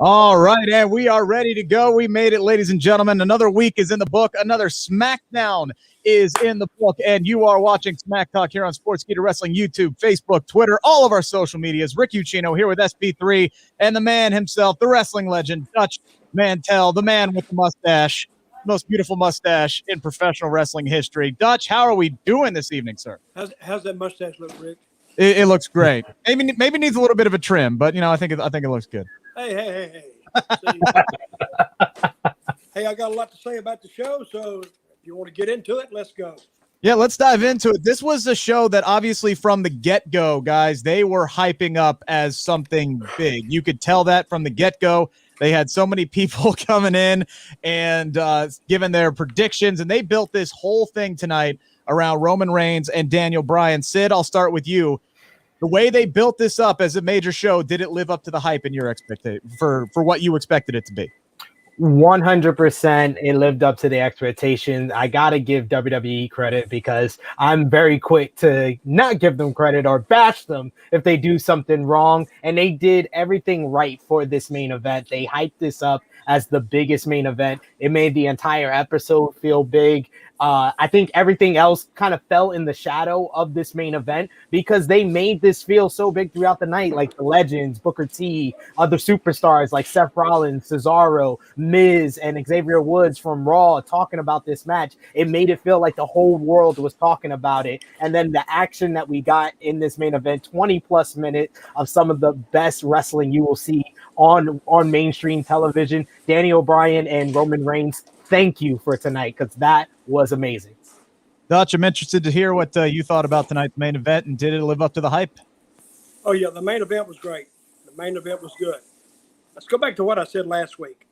All right, and we are ready to go. We made it, ladies and gentlemen. Another week is in the book. Another SmackDown is in the book, and you are watching Smack Talk here on Sportskeeda Wrestling, YouTube, Facebook, Twitter, all of our social medias. Rick Ucchino here with SP3 and the man himself, the wrestling legend, Dutch Mantell, the man with the mustache, most beautiful mustache in professional wrestling history. Dutch, how are we doing this evening, sir? How's that mustache look, Rick? It looks great. Maybe needs a little bit of a trim, but I think it looks good. Hey. See, hey, I got a lot to say about the show, so if you want to get into it, let's go. Yeah, let's dive into it. This was a show that obviously from the get-go, guys, they were hyping up as something big. You could tell that from the get-go. They had so many people coming in and giving their predictions, and they built this whole thing tonight around Roman Reigns and Daniel Bryan. Sid, I'll start with you. The way they built this up as a major show, did it live up to the hype in your expectation for what you expected it to be? 100% it lived up to the expectations. I gotta give WWE credit because I'm very quick to not give them credit or bash them if they do something wrong, and they did everything right for this main event. They hyped this up as the biggest main event. It made the entire episode feel big. I think everything else kind of fell in the shadow of this main event because they made this feel so big throughout the night, like the legends, Booker T, other superstars like Seth Rollins, Cesaro, Miz, and Xavier Woods from Raw talking about this match. It made it feel like the whole world was talking about it. And then the action that we got in this main event, 20 plus minutes of some of the best wrestling you will see on mainstream television. Daniel Bryan and Roman Reigns, thank you for tonight because that was amazing. Dutch, I'm interested to hear what you thought about tonight's main event, and did it live up to the hype? Oh, yeah, the main event was great. The main event was good. Let's go back to what I said last week.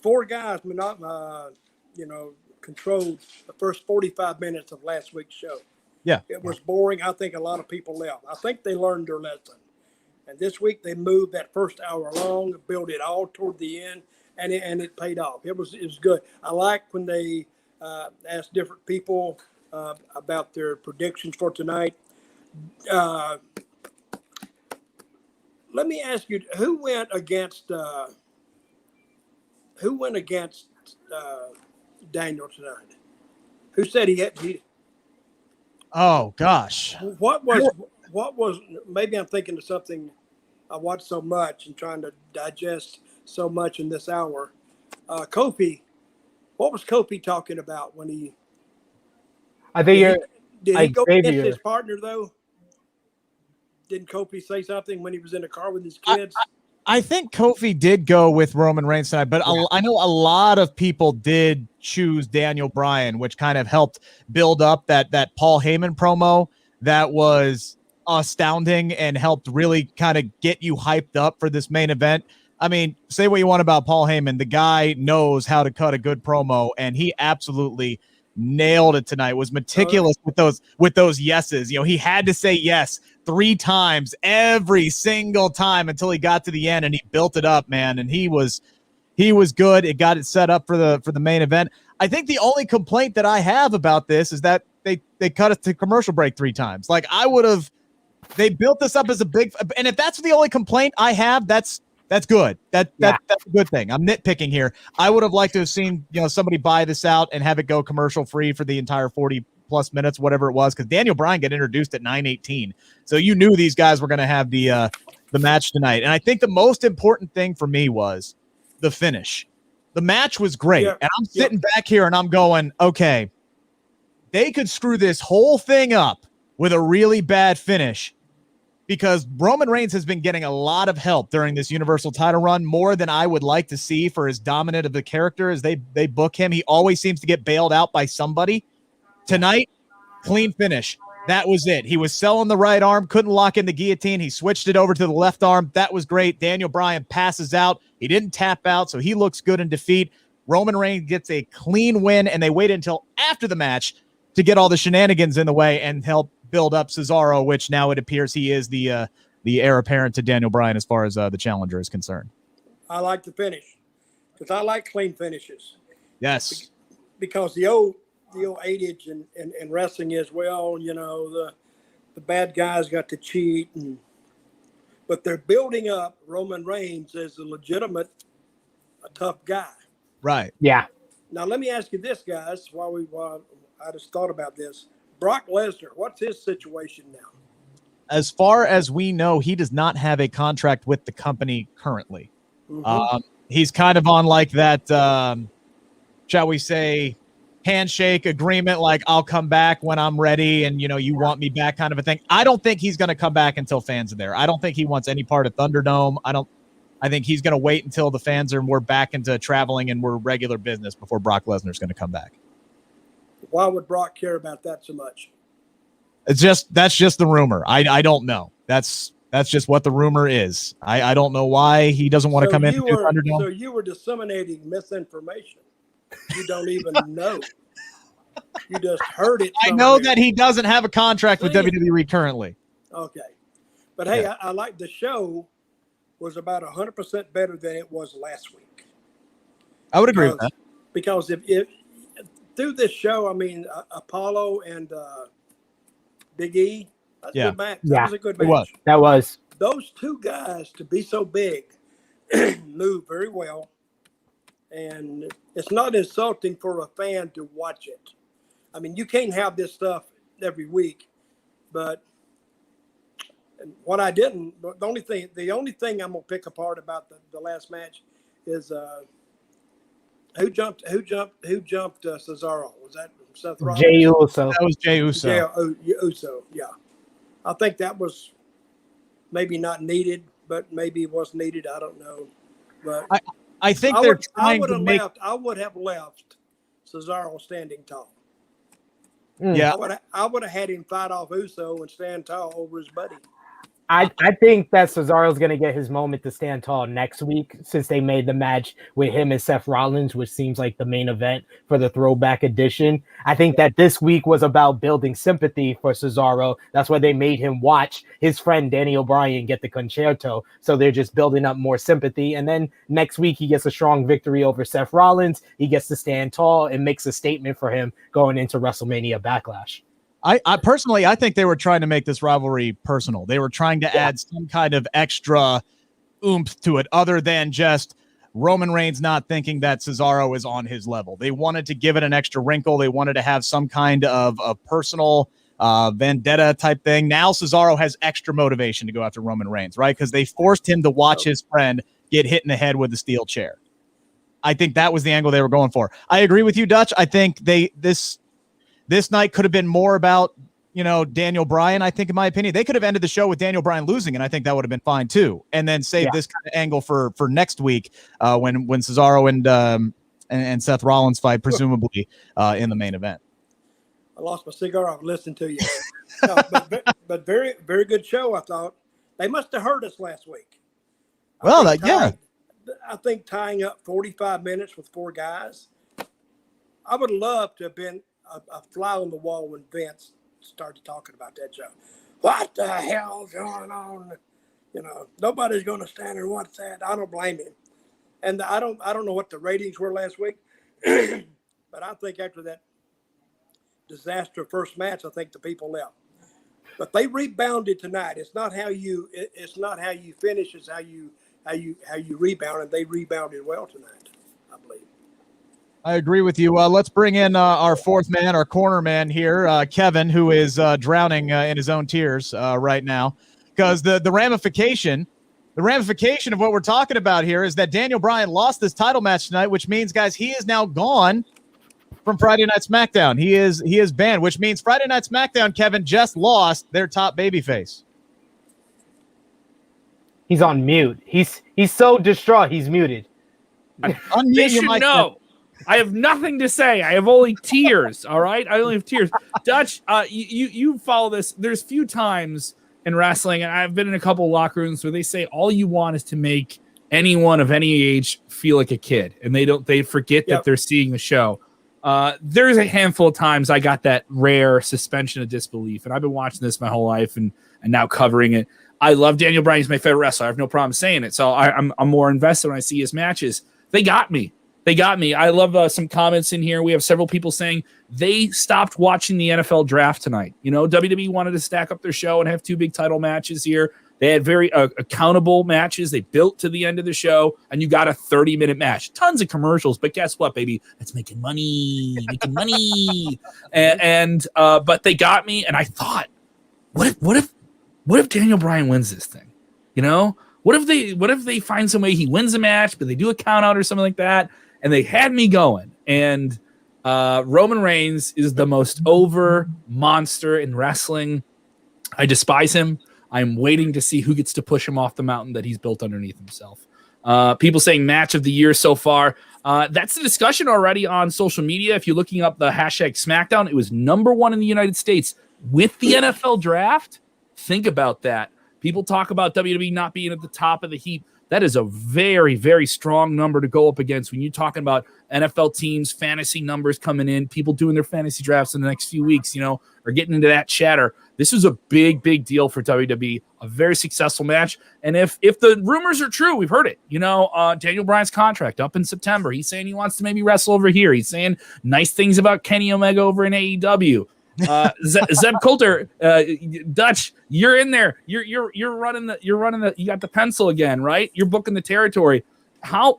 Four guys controlled the first 45 minutes of last week's show. Yeah. It was boring. I think a lot of people left. I think they learned their lesson. And this week they moved that first hour along, built it all toward the end, and it paid off. It was good. I like when they asked different people about their predictions for tonight. Let me ask you, who went against Daniel tonight? Who said he? Oh gosh. What was? Maybe I'm thinking of something. I watched so much and trying to digest so much in this hour. Kofi, what was Kofi talking about when he? I think did he go against his partner though? Didn't Kofi say something when he was in the car with his kids? I think Kofi did go with Roman Reigns tonight, but yeah. I know a lot of people did choose Daniel Bryan, which kind of helped build up that Paul Heyman promo that was astounding and helped really kind of get you hyped up for this main event. I mean, say what you want about Paul Heyman. The guy knows how to cut a good promo, and he absolutely nailed it tonight. Was meticulous with those yeses. He had to say yes 3 times every single time until he got to the end, and he built it up, man. And he was good. It got it set up for the main event. I think the only complaint that I have about this is that they cut it to commercial break 3 times. Like they built this up as a big, and if that's the only complaint I have, that's good. That's a good thing. I'm nitpicking here. I would have liked to have seen somebody buy this out and have it go commercial free for the entire 40 plus minutes, whatever it was, because Daniel Bryan got introduced at 9:18, so you knew these guys were going to have the match tonight. And I think the most important thing for me was the finish. The match was great, and I'm sitting back here and I'm going, okay, they could screw this whole thing up with a really bad finish, because Roman Reigns has been getting a lot of help during this Universal title run, more than I would like to see for as dominant of a character as they book him. He always seems to get bailed out by somebody. Tonight, clean finish. That was it. He was selling the right arm, couldn't lock in the guillotine. He switched it over to the left arm. That was great. Daniel Bryan passes out. He didn't tap out, so he looks good in defeat. Roman Reigns gets a clean win, and they waited until after the match to get all the shenanigans in the way and help build up Cesaro, which now it appears he is the heir apparent to Daniel Bryan as far as the challenger is concerned. I like the finish because I like clean finishes. Yes. Because the old adage in wrestling is, well, the bad guys got to cheat and but they're building up Roman Reigns as a legitimate, a tough guy. Right. Yeah. Now, let me ask you this, guys, while I just thought about this. Brock Lesnar, what's his situation now? As far as we know, he does not have a contract with the company currently. Mm-hmm. He's kind of on like that, shall we say, handshake agreement, like I'll come back when I'm ready and, you want me back kind of a thing. I don't think he's going to come back until fans are there. I don't think he wants any part of Thunderdome. I think he's going to wait until the fans are more back into traveling and we're regular business before Brock Lesnar is going to come back. Why would Brock care about that so much? That's just the rumor. I don't know. That's just what the rumor is. I don't know why he doesn't want to come in and do Thunderdome. So you were disseminating misinformation. You don't even know. You just heard it. I know that he doesn't have a contract with WWE currently. Okay. But hey, yeah. I like the show was about 100% better than it was last week. I would agree with that. Because if through this show, I mean, Apollo and Big E, that's a good match. That was a good match. That was. Those two guys, to be so big, move very well. And it's not insulting for a fan to watch it. I mean, you can't have this stuff every week, but what I didn't, the only thing I'm gonna pick apart about the last match is who jumped Cesaro? Was that Seth Rollins? Jey Uso. That was Jey Uso. Uso, yeah. I think that was maybe not needed, but maybe it was needed. I don't know, but I think they're trying to make. I would have left Cesaro standing tall. Yeah, I would have had him fight off Uso and stand tall over his buddy. I think that Cesaro's going to get his moment to stand tall next week since they made the match with him and Seth Rollins, which seems like the main event for the throwback edition. I think that this week was about building sympathy for Cesaro. That's why they made him watch his friend Daniel Bryan get the concerto. So they're just building up more sympathy. And then next week, he gets a strong victory over Seth Rollins. He gets to stand tall and makes a statement for him going into WrestleMania Backlash. I personally, I think they were trying to make this rivalry personal. They were trying to add some kind of extra oomph to it other than just Roman Reigns not thinking that Cesaro is on his level. They wanted to give it an extra wrinkle. They wanted to have some kind of a personal vendetta type thing. Now Cesaro has extra motivation to go after Roman Reigns, right? Because they forced him to watch his friend get hit in the head with a steel chair. I think that was the angle they were going for. I agree with you, Dutch. I think this night could have been more about, Daniel Bryan. I think, in my opinion, they could have ended the show with Daniel Bryan losing, and I think that would have been fine too. And then save this kind of angle for next week when Cesaro and Seth Rollins fight, presumably in the main event. I lost my cigar. I've listened to you. No, but very, very good show, I thought. They must have heard us last week. I think tying up 45 minutes with four guys, I would love to have been a fly on the wall when Vince started talking about that show. What the hell's going on? Nobody's going to stand there and watch that. I don't blame him. And I don't know what the ratings were last week, but I think after that disaster first match, I think the people left. But they rebounded tonight. It's not how you finish. It's how you rebound, and they rebounded well tonight, I believe. I agree with you. Let's bring in our fourth man, our corner man here, Kevin, who is drowning in his own tears right now, because the ramification of what we're talking about here is that Daniel Bryan lost this title match tonight, which means, guys, he is now gone from Friday Night SmackDown. He is banned, which means Friday Night SmackDown, Kevin, just lost their top babyface. He's on mute. He's so distraught. He's muted. They should know. I have nothing to say. I have only tears. All right, I only have tears. Dutch, you follow this. There's few times in wrestling, and I've been in a couple locker rooms where they say all you want is to make anyone of any age feel like a kid, and they forget that they're seeing the show. There's a handful of times I got that rare suspension of disbelief, and I've been watching this my whole life and now covering it. I love Daniel Bryan. He's my favorite wrestler. I have no problem saying it. So I'm more invested when I see his matches. They got me. I love some comments in here. We have several people saying they stopped watching the NFL draft tonight. WWE wanted to stack up their show and have two big title matches here. They had very accountable matches. They built to the end of the show, and you got a 30-minute match. Tons of commercials, but guess what, baby? It's making money, but they got me, and I thought, what if Daniel Bryan wins this thing? You know, what if they find some way he wins a match, but they do a count out or something like that, and they had me going. And Roman Reigns is the most over monster in wrestling. I despise him. I'm waiting to see who gets to push him off the mountain that he's built underneath himself. People saying match of the year so far. That's the discussion already on social media. If you're looking up the hashtag SmackDown, it was #1 in the United States with the NFL draft. Think about that. People talk about WWE not being at the top of the heap. That is a very, very strong number to go up against when you're talking about NFL teams, fantasy numbers coming in, people doing their fantasy drafts in the next few weeks, you know, or getting into that chatter. This is a big, big deal for WWE, a very successful match. And if the rumors are true, we've heard it, you know, Daniel Bryan's contract up in September. He's saying he wants to maybe wrestle over here. He's saying nice things about Kenny Omega over in AEW. Zeb Coulter, Dutch, you're in there. You're running the. You got the pencil again, right? You're booking the territory.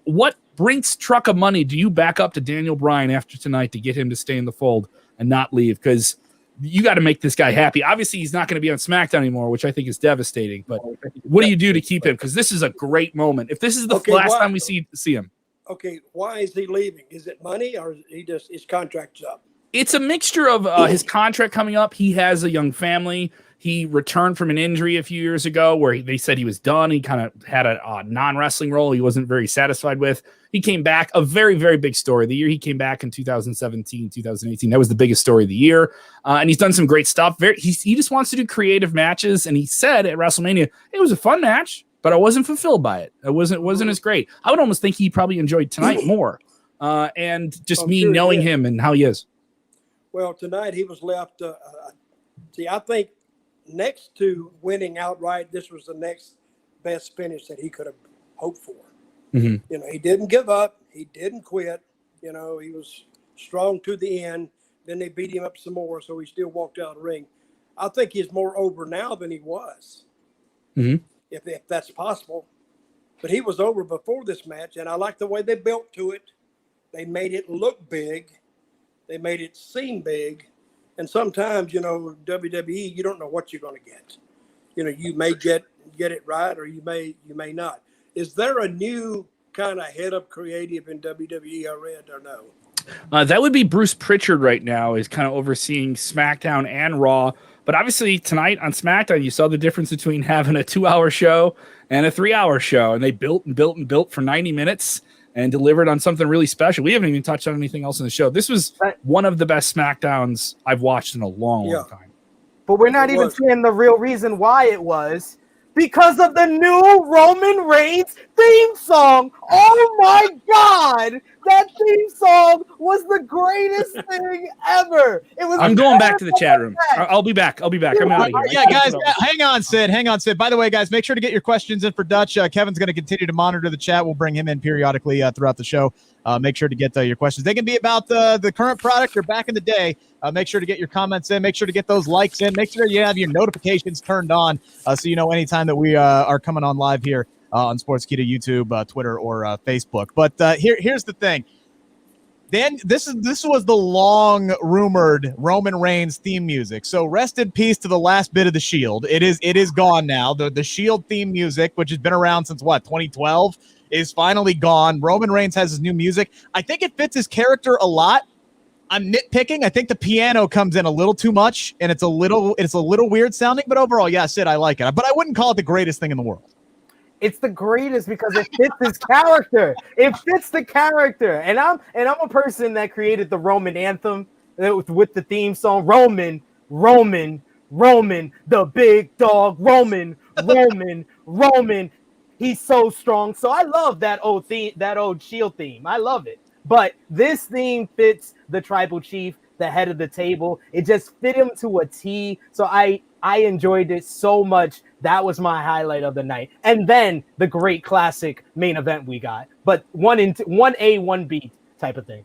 What Brink's truck of money do you back up to Daniel Bryan after tonight to get him to stay in the fold and not leave? Because you got to make this guy happy. Obviously, he's not going to be on SmackDown anymore, which I think is devastating. But what do you do to keep him? Because this is a great moment. If this is the last time we see him, okay, why is he leaving? Is it money, or is he just his contract's up? It's a mixture of his contract coming up. He has a young family. He returned from an injury a few years ago where they said he was done. He kind of had a non-wrestling role he wasn't very satisfied with. He came back, a very, very big story. The year he came back in 2017, 2018, that was the biggest story of the year. And he's done some great stuff. He just wants to do creative matches. And he said at WrestleMania, it was a fun match, but I wasn't fulfilled by it. It wasn't as great. I would almost think he probably enjoyed tonight more. And just knowing him and how he is. Well, tonight he was left. I think next to winning outright, this was the next best finish that he could have hoped for. Mm-hmm. You know, he didn't give up. He didn't quit. You know, he was strong to the end. Then they beat him up some more, so he still walked out of the ring. I think he's more over now than he was, if that's possible. But he was over before this match, and I like the way they built to it. They made it look big. They made it seem big. And sometimes, you know, WWE, you don't know what you're going to get. You know, you may get it right, or you may not. Is there a new kind of head of creative in WWE, I read, or no? That would be Bruce Pritchard right now, is kind of overseeing SmackDown and Raw. But obviously tonight on SmackDown, you saw the difference between having a 2-hour show and a 3-hour show. And they built and built and built for 90 minutes. And delivered on something really special. We haven't even touched on anything else in the show. This was one of the best SmackDowns I've watched in a long time. But we're not even saying the real reason why it was. Because of the new Roman Reigns theme song. Oh my God! That theme song was the greatest thing ever. It was. I'm going back to the chat room. I'll be back. I'm out of here. Yeah, guys, hang on, Sid. By the way, guys, make sure to get your questions in for Dutch. Kevin's going to continue to monitor the chat. We'll bring him in periodically throughout the show. Make sure to get your questions. They can be about the current product or back in the day. Make sure to get your comments in. Make sure to get those likes in. Make sure you have your notifications turned on so you know anytime that we are coming on live here on Sportskeeda, YouTube, Twitter, or Facebook. But here's the thing. Then this was the long rumored Roman Reigns theme music. So rest in peace to the last bit of the Shield. It is gone now. The Shield theme music, which has been around since 2012, is finally gone. Roman Reigns has his new music. I think it fits his character a lot. I'm nitpicking. I think the piano comes in a little too much, and it's a little weird sounding. But overall, yeah, Sid, I like it. But I wouldn't call it the greatest thing in the world. It's the greatest because it fits his character. It fits the character. And I'm a person that created the Roman anthem with the theme song. Roman, the big dog. Roman. He's so strong. So I love that old theme, that old Shield theme. I love it. But this theme fits the tribal chief, the head of the table. It just fit him to a T. So I enjoyed it so much. That was my highlight of the night. And then the great classic main event we got. But 1A, 1B type of thing.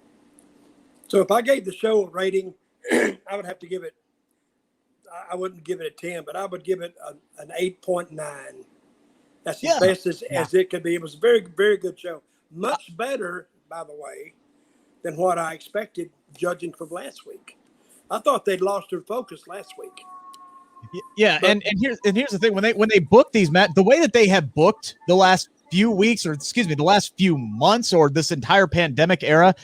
So if I gave the show a rating, I would have to give it I wouldn't give it a 10, but I would give it an 8.9. That's as best as it could be. It was a very, very good show. Much better, by the way, than what I expected, judging from last week. I thought they'd lost their focus last week. Yeah, but, and here's the thing: when they book these the way that they have booked the last few weeks, or excuse me, the last few months, or this entire pandemic era,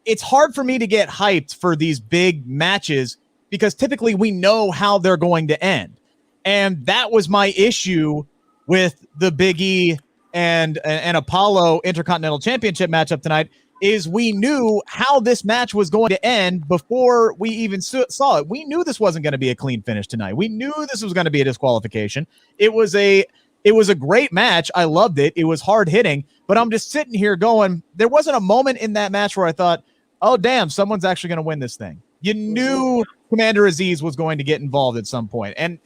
it's hard for me to get hyped for these big matches because typically we know how they're going to end, and that was my issue with the Big E and Apollo Intercontinental Championship matchup tonight. Is we knew how this match was going to end before we even saw it. We knew this wasn't going to be a clean finish tonight. We knew this was going to be a disqualification. It was a great match. I loved it. It was hard hitting, but I'm just sitting here going, there wasn't a moment in that match where I thought, oh, damn, someone's actually going to win this thing. You knew Commander Aziz was going to get involved at some point. And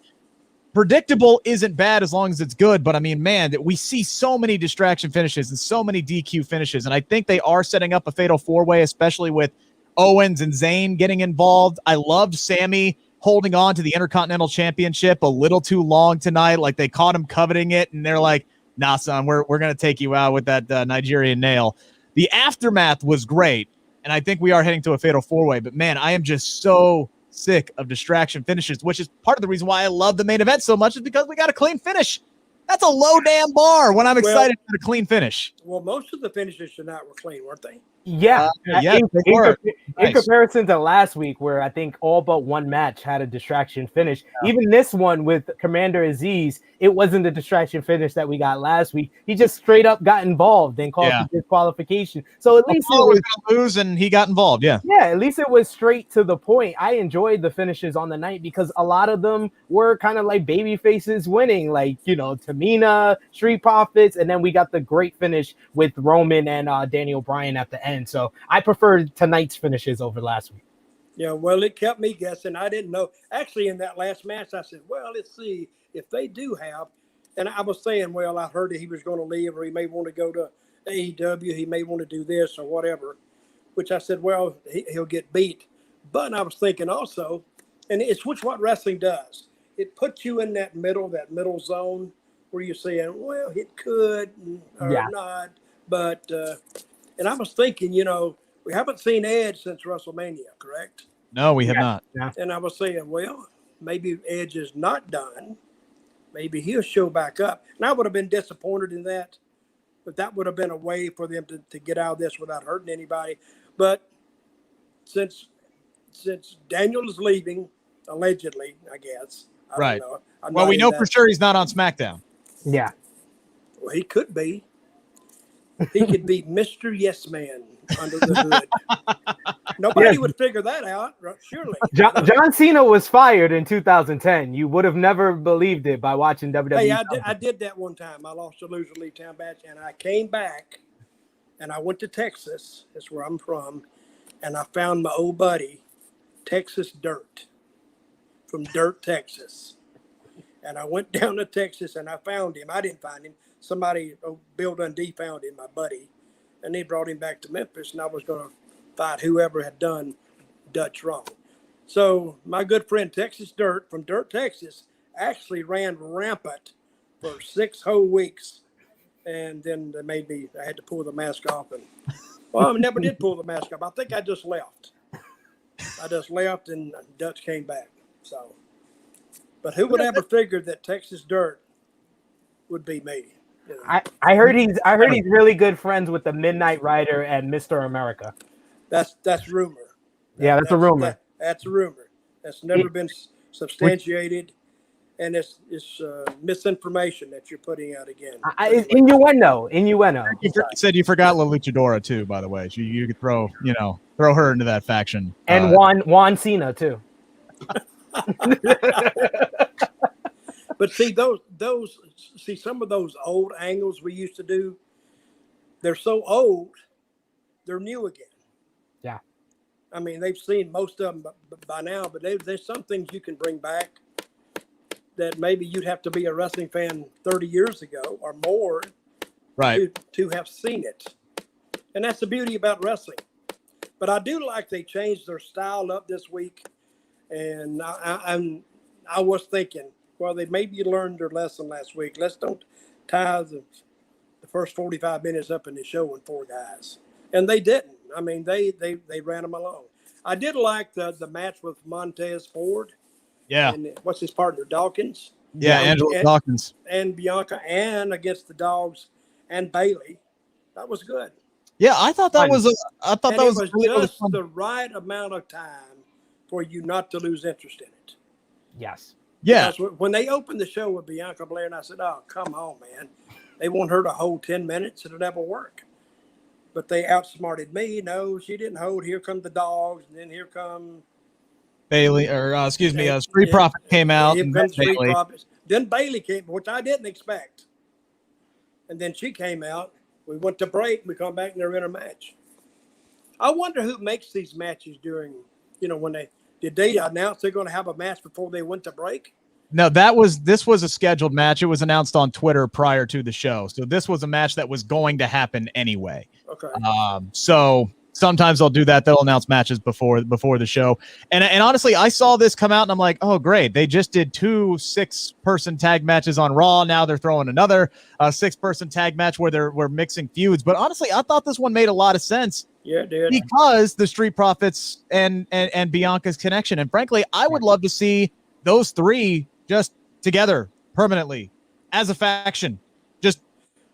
predictable isn't bad as long as it's good, but I mean, man, we see so many distraction finishes and so many DQ finishes, and I think they are setting up a fatal four-way, especially with Owens and Zayn getting involved. I loved Sammy holding on to the Intercontinental Championship a little too long tonight. Like, they caught him coveting it, and they're like, nah, son, we're going to take you out with that Nigerian nail. The aftermath was great, and I think we are heading to a fatal four-way, but man, I am just so sick of distraction finishes, which is part of the reason why I love the main event so much, is because we got a clean finish. That's a low damn bar when I'm excited for a clean finish. Well, most of the finishes tonight were clean, weren't they? Yeah. In comparison to last week, where I think all but one match had a distraction finish. Yeah. Even this one with Commander Aziz, it wasn't the distraction finish that we got last week. He just straight up got involved and called for disqualification. So at least he was gonna lose and he got involved. Yeah, at least it was straight to the point. I enjoyed the finishes on the night because a lot of them were kind of like baby faces winning, like, you know, Tamina, Street Profits, and then we got the great finish with Roman and Daniel Bryan at the end. So I preferred tonight's finishes over last week. Yeah, well, it kept me guessing. I didn't know. Actually, in that last match, I said, well, let's see if they do have. And I was saying, well, I heard that he was going to leave, or he may want to go to AEW. He may want to do this or whatever, which I said, well, he'll get beat. But I was thinking also, and it's what wrestling does. It puts you in that middle zone where you're saying, well, it could or not. But, and I was thinking, you know, we haven't seen Edge since WrestleMania, correct? No, we have not. Yeah. And I was saying, well, maybe Edge is not done. Maybe he'll show back up. And I would have been disappointed in that. But that would have been a way for them to get out of this without hurting anybody. But since Daniel is leaving, allegedly, I guess. I don't know. Well, we know for sure he's not on SmackDown. Yeah. Well, he could be. He could be Mr. Yes Man under the hood. Nobody would figure that out, surely. John Cena was fired in 2010. You would have never believed it by watching WWE. Hey, I did that one time. I lost a loser league town match, and I came back, and I went to Texas. That's where I'm from, and I found my old buddy, Texas Dirt, from Dirt, Texas. And I went down to Texas, and I found him. I didn't find him. Somebody, Bill Dundee, found him, my buddy, and they brought him back to Memphis, and I was going to fight whoever had done Dutch wrong. So my good friend Texas Dirt from Dirt, Texas, actually ran rampant for 6 whole weeks, and then I had to pull the mask off, and well, I never did pull the mask off. I think I just left. And Dutch came back. So, but who would ever figure that Texas Dirt would be me? You know? I heard he's really good friends with the Midnight Rider and Mr. America. That's rumor. That's a rumor. That's a rumor. That's never been substantiated, and it's misinformation that you're putting out again. Innuendo. You said you forgot La Luchadora too, by the way. So you could throw her into that faction. And Juan Cena too. But see some of those old angles we used to do, they're so old, they're new again. Yeah. I mean, they've seen most of them by now, but there's some things you can bring back that maybe you'd have to be a wrestling fan 30 years ago or more to have seen it. And that's the beauty about wrestling. But I do like they changed their style up this week. And I was thinking, well, they maybe learned their lesson last week. Let's don't tie the first 45 minutes up in the show in 4 guys. And they didn't. I mean, they ran them along. I did like the match with Montez Ford. Yeah. And what's his partner, Dawkins? Yeah, Angela Dawkins. And Bianca, and against the Dogs and Bailey. That was good. Yeah, I thought that was just the right amount of time for you not to lose interest in it. Yes. Yeah. Because when they opened the show with Bianca Belair, and I said, "Oh, come on, man! They want her to hold 10 minutes. It'll never work." But they outsmarted me. No, she didn't hold. Here come the Dogs, and then here come Bailey, or Street Profit came out. Here And comes Street Bailey. Profits. Then Bailey came, which I didn't expect. And then she came out. We went to break. We come back and they're in a match. I wonder who makes these matches during, when did they announce they're going to have a match before they went to break? No, this was a scheduled match. It was announced on Twitter prior to the show. So this was a match that was going to happen anyway. Okay. So sometimes they'll do that. They'll announce matches before the show. And honestly, I saw this come out and I'm like, oh, great. They just did 2 6-person tag matches on Raw. Now they're throwing another 6-person tag match where we're mixing feuds. But honestly, I thought this one made a lot of sense. Yeah, it did. Because the Street Profits and Bianca's connection. And frankly, I would love to see those 3 just together permanently as a faction. Just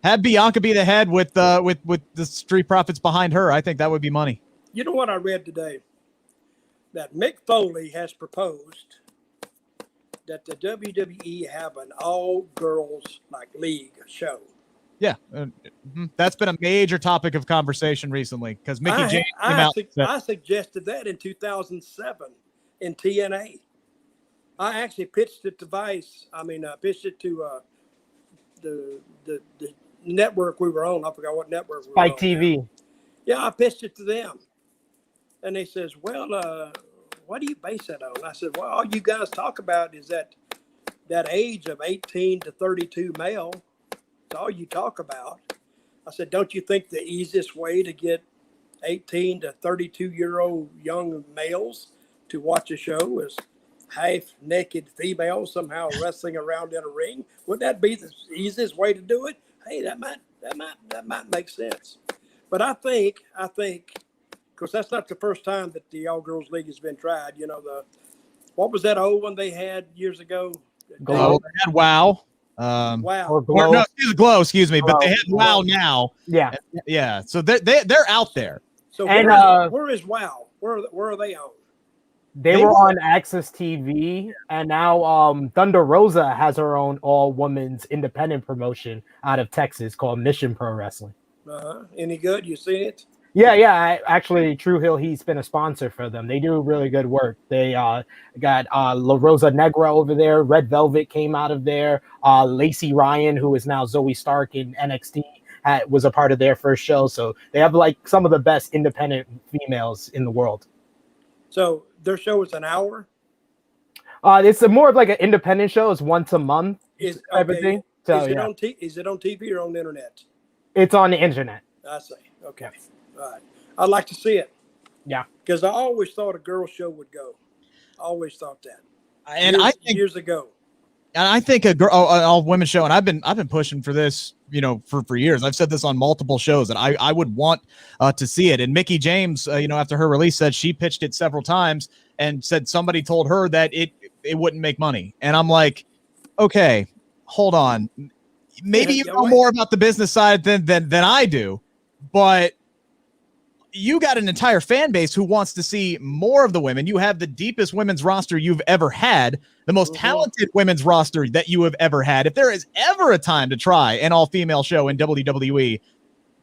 have Bianca be the head with the Street Profits behind her. I think that would be money. You know what I read today? That Mick Foley has proposed that the WWE have an all-girls league show. Yeah, that's been a major topic of conversation recently because Mickey James came out. I suggested that in 2007 in TNA. I actually pitched it to Vice. Pitched it to the network we were on. I forgot what network we were on. Spike TV. Yeah, I pitched it to them. And they says, well, what do you base that on? I said, well, all you guys talk about is that age of 18 to 32 male. That's all you talk about. I said, don't you think the easiest way to get 18 to 32-year-old young males to watch a show is half-naked females somehow wrestling around in a ring? Would that be the easiest way to do it? Hey, that might make sense. But I think, because that's not the first time that the All Girls League has been tried. What was that old one they had years ago? Glow. They had WoW. Wow. Or Glow. No, Glow, excuse me, but they have WoW now. Yeah. Yeah. So they're out there. So where is WoW? Where are they on? They were on Access TV, and now Thunder Rosa has her own all-women's independent promotion out of Texas called Mission Pro Wrestling. Any good? You seen it? Yeah. Actually, True Hill, he's been a sponsor for them. They do really good work. They got La Rosa Negra over there. Red Velvet came out of there. Lacey Ryan, who is now Zoe Stark in NXT, was a part of their first show. So they have some of the best independent females in the world. So their show is an hour? It's more of an independent show. It's once a month. Everything. So, is it on TV or on the internet? It's on the internet. I see. Okay. All right. I'd like to see it. Yeah. Because I always thought a girl show would go. I always thought that. And years ago. And I think an all women show, and I've been pushing for this, for years. I've said this on multiple shows that I would want to see it. And Mickey James, after her release, said she pitched it several times and said somebody told her that it wouldn't make money. And I'm like, okay, hold on. Maybe you know more about the business side than I do, but you got an entire fan base who wants to see more of the women. You have the deepest women's roster you've ever had, the most talented women's roster that you have ever had. If there is ever a time to try an all-female show in WWE,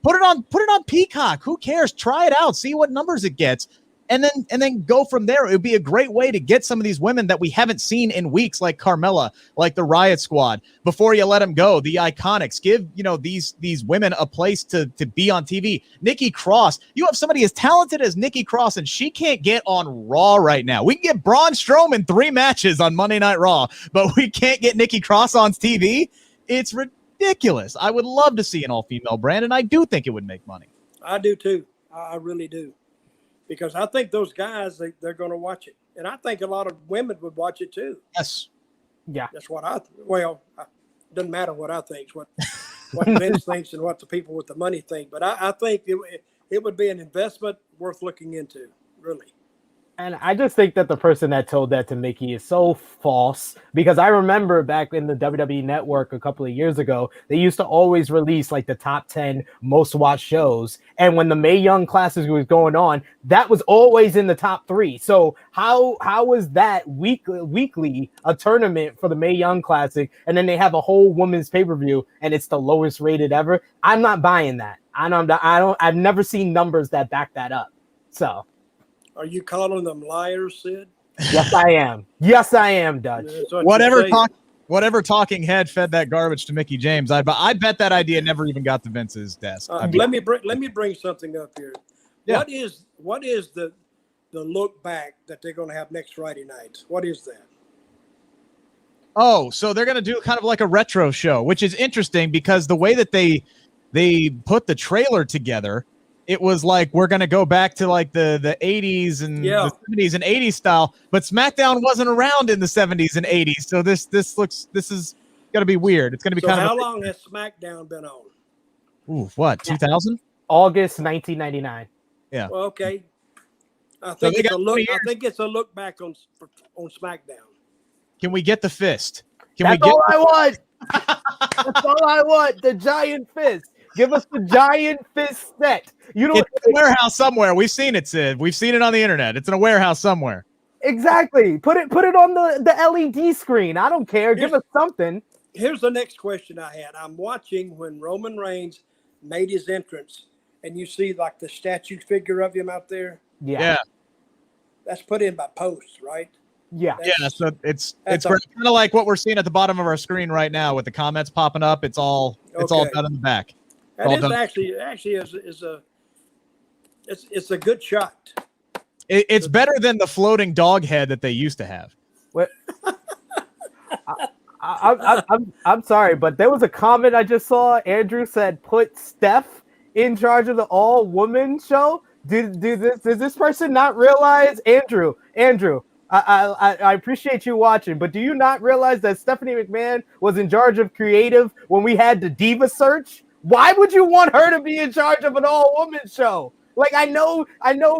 put it on Peacock. Who cares? Try it out. See what numbers it gets. And then go from there. It would be a great way to get some of these women that we haven't seen in weeks, like Carmella, like the Riot Squad. Before you let them go, the Iconics. Give these women a place to be on TV. Nikki Cross. You have somebody as talented as Nikki Cross, and she can't get on Raw right now. We can get Braun Strowman 3 matches on Monday Night Raw, but we can't get Nikki Cross on TV. It's ridiculous. I would love to see an all-female brand, and I do think it would make money. I do too. I really do. because I think those guys, they're going to watch it. And I think a lot of women would watch it too. Yes. Yeah. That's what it doesn't matter what I think, what Vince thinks and what the people with the money think. But I think it would be an investment worth looking into, really. And I just think that the person that told that to Mickey is so false, because I remember back in the WWE Network a couple of years ago, they used to always release like the top 10 most watched shows. And when the Mae Young Classic was going on, that was always in the top 3. So how was that weekly a tournament for the Mae Young Classic? And then they have a whole women's pay-per-view and it's the lowest rated ever. I'm not buying that. I've never seen numbers that back that up. So. Are you calling them liars, Sid? Yes, I am. Yes, I am, Dutch. Whatever talking head fed that garbage to Mickey James, I bet that idea never even got to Vince's desk. Let me bring something up here. Yeah. What is the look back that they're going to have next Friday night? What is that? Oh, so they're going to do kind of like a retro show, which is interesting because the way that they put the trailer together, it was like we're going to go back to like the 80s and the 70s and 80s style, but SmackDown wasn't around in the 70s and 80s. So this is going to be weird. It's going to be kind of how long has SmackDown been on? Ooh, what, 2000? August 1999. Yeah. Well, okay. I think it's a look back on SmackDown. Can we get the fist? That's all I want. That's all I want. The giant fist. Give us the giant fist set. It's in a warehouse somewhere. We've seen it, Sid. We've seen it on the internet. It's in a warehouse somewhere. Exactly. Put it on the LED screen. I don't care. Give us something. Here's the next question I had. I'm watching when Roman Reigns made his entrance, and you see like the statue figure of him out there. Yeah. That's put in by posts, right? Yeah. So it's kind of like what we're seeing at the bottom of our screen right now with the comments popping up. It's all done in the back. That is actually it's a good shot. It's better than the floating dog head that they used to have. What? I'm sorry, but there was a comment I just saw. Andrew said, "Put Steph in charge of the all-woman show." Does this person not realize, Andrew? I appreciate you watching, but do you not realize that Stephanie McMahon was in charge of creative when we had the Diva search? Why would you want her to be in charge of an all-woman show? Like, I know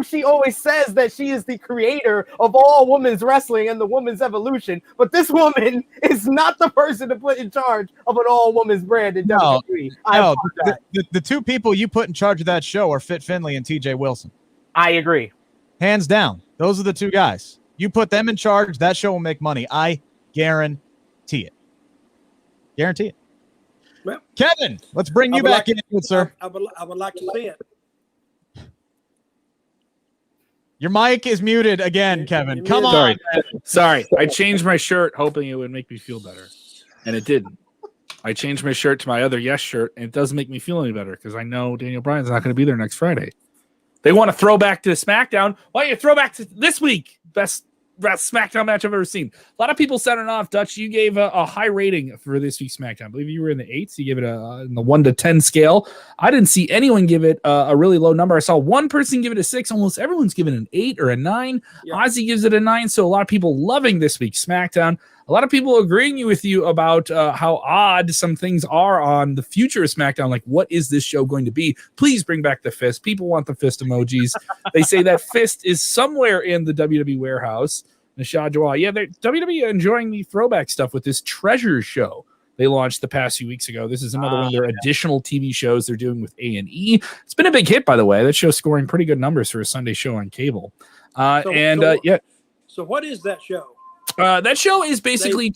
she always says that she is the creator of all women's wrestling and the women's evolution, but this woman is not the person to put in charge of an all-women's brand in WWE. The two people you put in charge of that show are Fit Finlay and TJ Wilson. I agree. Hands down. Those are the two guys. You put them in charge, that show will make money. I guarantee it. Guarantee it. Well, Kevin, let's bring you back in, sir. I would like to see it. Your mic is muted again, Kevin. Come on. Sorry. I changed my shirt hoping it would make me feel better, and it didn't. I changed my shirt to my other Yes shirt, and it doesn't make me feel any better because I know Daniel Bryan's not going to be there next Friday. They want to throw back to SmackDown. Why don't you throw back to this week? Best SmackDown match I've ever seen. A lot of people sounding off. Dutch, you gave a high rating for this week's SmackDown. I believe you were in the 8s. You gave it in the 1 to 10 scale. I didn't see anyone give it a really low number. I saw one person give it a 6. Almost everyone's given an 8 or a 9. Yeah. Ozzy gives it a 9. So a lot of people loving this week's SmackDown. A lot of people agreeing with you about how odd some things are on the future of SmackDown. Like, what is this show going to be? Please bring back the fist. People want the fist emojis. They say that fist is somewhere in the WWE warehouse. Nishad Jawal. Yeah, WWE enjoying the throwback stuff with this Treasure show they launched the past few weeks ago. This is another one of their additional TV shows they're doing with A&E. It's been a big hit, by the way. That show's scoring pretty good numbers for a Sunday show on cable. So what is that show? That show is basically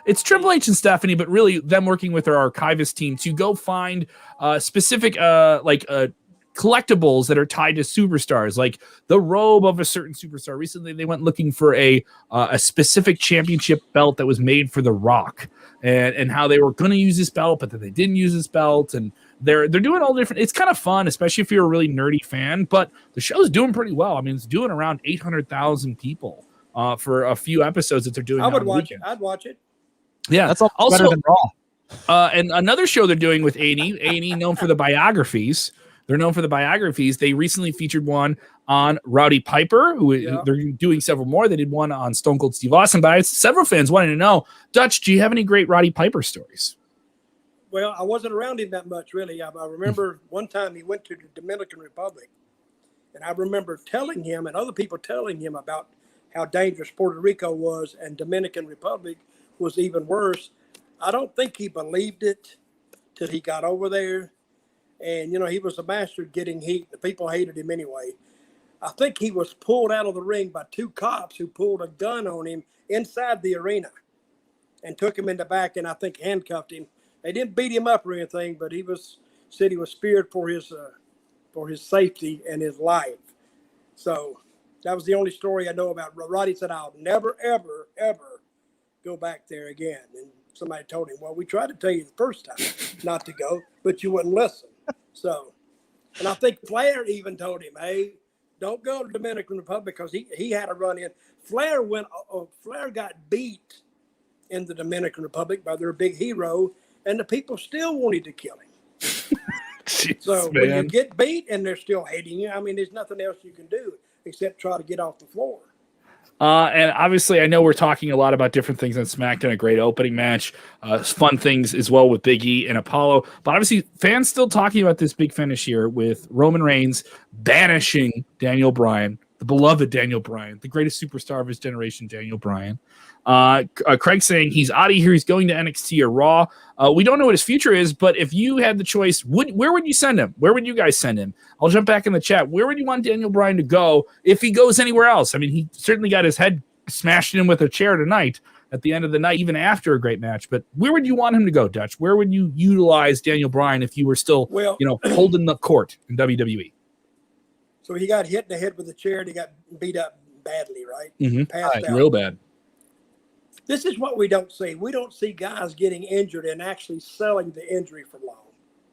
it's Triple H and Stephanie, but really them working with their archivist team to go find specific collectibles that are tied to superstars, like the robe of a certain superstar. Recently, they went looking for a specific championship belt that was made for The Rock, and how they were going to use this belt, but that they didn't use this belt, and they're doing all different. It's kind of fun, especially if you're a really nerdy fan. But the show's doing pretty well. I mean, it's doing around 800,000 people. For a few episodes that they're doing. I would watch it. I'd watch it. Yeah, that's also better than Raw. And another show they're doing with A&E known for the biographies. They're known for the biographies. They recently featured one on Roddy Piper, who they're doing several more. They did one on Stone Cold Steve Austin. But several fans wanted to know, Dutch, do you have any great Roddy Piper stories? Well, I wasn't around him that much, really. I remember one time he went to the Dominican Republic, and I remember telling him and other people telling him about how dangerous Puerto Rico was, and Dominican Republic was even worse. I don't think he believed it till he got over there. And, you know, he was a master at getting heat. The people hated him anyway. I think he was pulled out of the ring by two cops who pulled a gun on him inside the arena and took him in the back, and I think handcuffed him. They didn't beat him up or anything, but said he was feared for his safety and his life. So that was the only story I know about. Roddy said, "I'll never, ever, ever go back there again." And somebody told him, "Well, we tried to tell you the first time not to go, but you wouldn't listen." So, and I think Flair even told him, "Hey, don't go to Dominican Republic," because he had a run in. Flair got beat in the Dominican Republic by their big hero, and the people still wanted to kill him. Jeez, so when you get beat and they're still hating you, I mean, there's nothing else you can do except try to get off the floor. And obviously, I know we're talking a lot about different things on SmackDown, a great opening match, fun things as well with Big E and Apollo. But obviously, fans still talking about this big finish here with Roman Reigns banishing Daniel Bryan, the beloved Daniel Bryan, the greatest superstar of his generation, Daniel Bryan. Craig saying he's out of here. He's going to NXT or Raw. We don't know what his future is, but if you had the choice, where would you send him? Where would you guys send him? I'll jump back in the chat. Where would you want Daniel Bryan to go if he goes anywhere else? I mean, he certainly got his head smashed in with a chair tonight at the end of the night, even after a great match. But where would you want him to go, Dutch? Where would you utilize Daniel Bryan if you were still, holding the court in WWE? So he got hit in the head with a chair and he got beat up badly, right? Mm-hmm. Passed out. Real bad. This is what we don't see. We don't see guys getting injured and actually selling the injury for long.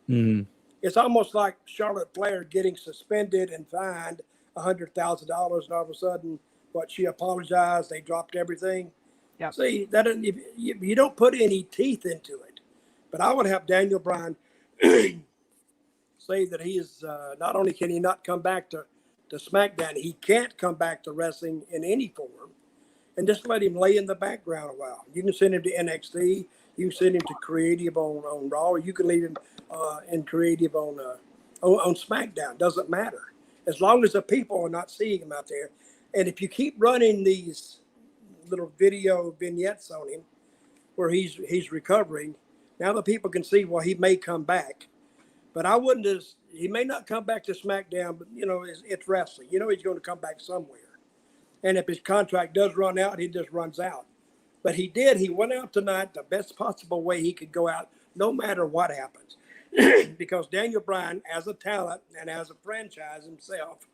Mm. It's almost like Charlotte Flair getting suspended and fined $100,000, and all of a sudden, she apologized, they dropped everything. Yep. See, that you don't put any teeth into it. But I would have Daniel Bryan say that he is not only can he not come back to SmackDown, he can't come back to wrestling in any form. And just let him lay in the background a while. You can send him to NXT. You can send him to creative on Raw. Or you can leave him in creative on SmackDown. Doesn't matter. As long as the people are not seeing him out there. And if you keep running these little video vignettes on him where he's recovering, now the people can see, well, he may come back. But I wouldn't he may not come back to SmackDown, but, it's wrestling. He's going to come back somewhere. And if his contract does run out, he just runs out. But he did. He went out tonight the best possible way he could go out, no matter what happens. Because Daniel Bryan, as a talent and as a franchise himself,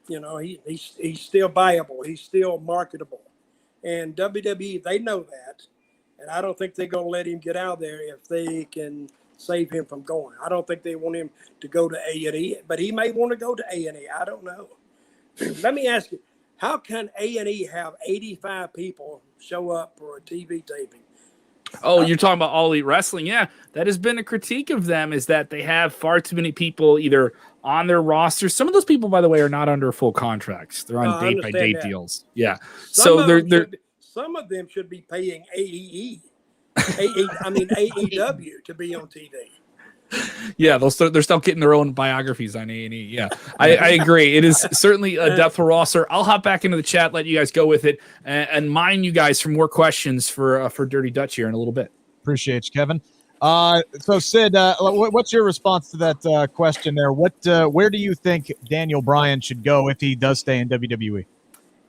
he's still viable. He's still marketable. And WWE, they know that. And I don't think they're going to let him get out of there if they can save him from going. I don't think they want him to go to A&E, but he may want to go to A&E. I don't know. Let me ask you. How can A&E have 85 people show up for a TV taping? Oh, you're talking about All Elite Wrestling. Yeah, that has been a critique of them, is that they have far too many people either on their roster. Some of those people, by the way, are not under full contracts. They're on day-by-day deals. Yeah. Some of them should be paying AEW to be on TV. Yeah, they're still getting their own biographies on A&E. Yeah, I agree. It is certainly a depth roster. I'll hop back into the chat, let you guys go with it, and mine you guys for more questions for Dirty Dutch here in a little bit. Appreciate you, Kevin. So Sid, what's your response to that question there? Where do you think Daniel Bryan should go if he does stay in WWE?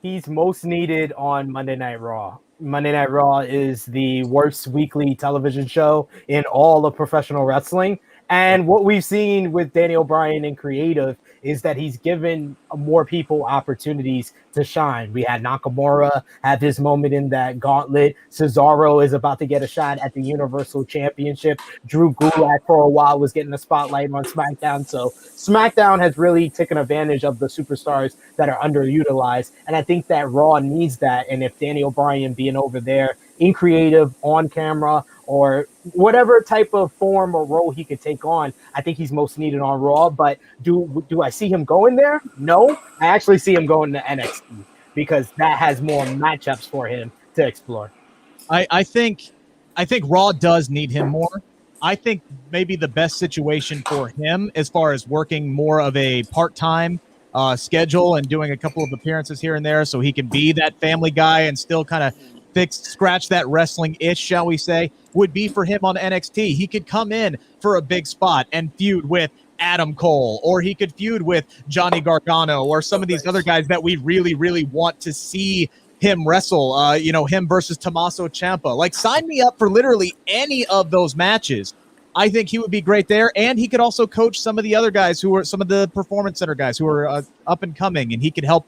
He's most needed on Monday Night Raw. Monday Night Raw is the worst weekly television show in all of professional wrestling. And what we've seen with Daniel Bryan in creative is that he's given more people opportunities to shine. We had Nakamura have his moment in that gauntlet. Cesaro is about to get a shot at the Universal Championship. Drew Gulak for a while was getting a spotlight on SmackDown. So SmackDown has really taken advantage of the superstars that are underutilized. And I think that Raw needs that. And if Daniel Bryan being over there in creative, on camera, or whatever type of form or role he could take on. I think he's most needed on Raw. But do I see him going there? No, I actually see him going to NXT because that has more matchups for him to explore. I think Raw does need him more. I think maybe the best situation for him as far as working more of a part-time schedule and doing a couple of appearances here and there so he can be that family guy and still kind of scratch that wrestling itch, shall we say, would be for him on NXT. He could come in for a big spot and feud with Adam Cole, or he could feud with Johnny Gargano or some of these other guys that we really, really want to see him wrestle, him versus Tommaso Ciampa. Like, sign me up for literally any of those matches. I think he would be great there, and he could also coach some of the other guys who are some of the Performance Center guys who are up and coming, and he could help,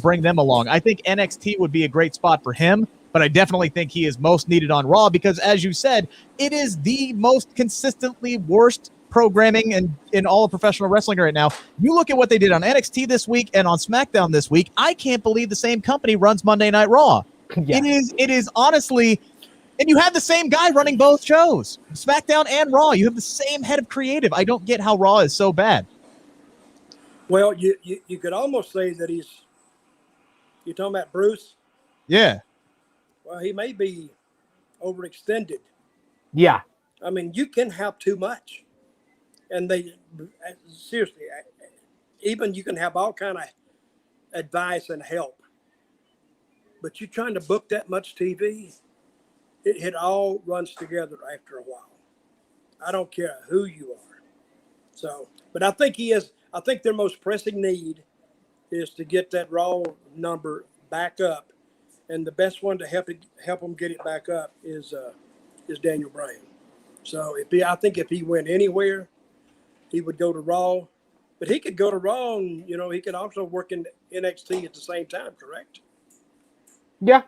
bring them along. I think NXT would be a great spot for him, but I definitely think he is most needed on Raw because, as you said, it is the most consistently worst programming in all of professional wrestling right now. You look at what they did on NXT this week and on SmackDown this week. I can't believe the same company runs Monday Night Raw. Yeah. It is honestly, and you have the same guy running both shows, SmackDown and Raw. You have the same head of creative. I don't get how Raw is so bad. Well, you could almost say that you're talking about Bruce? Yeah. Well, he may be overextended. Yeah. I mean, you can have too much. And they, seriously, even you can have all kind of advice and help. But you're trying to book that much TV, it all runs together after a while. I don't care who you are. So, but I think their most pressing need is to get that Raw number back up. And the best one to help them get it back up is Daniel Bryan. So I think if he went anywhere, he would go to Raw, but he could go to Raw and, he could also work in NXT at the same time, correct? Yeah.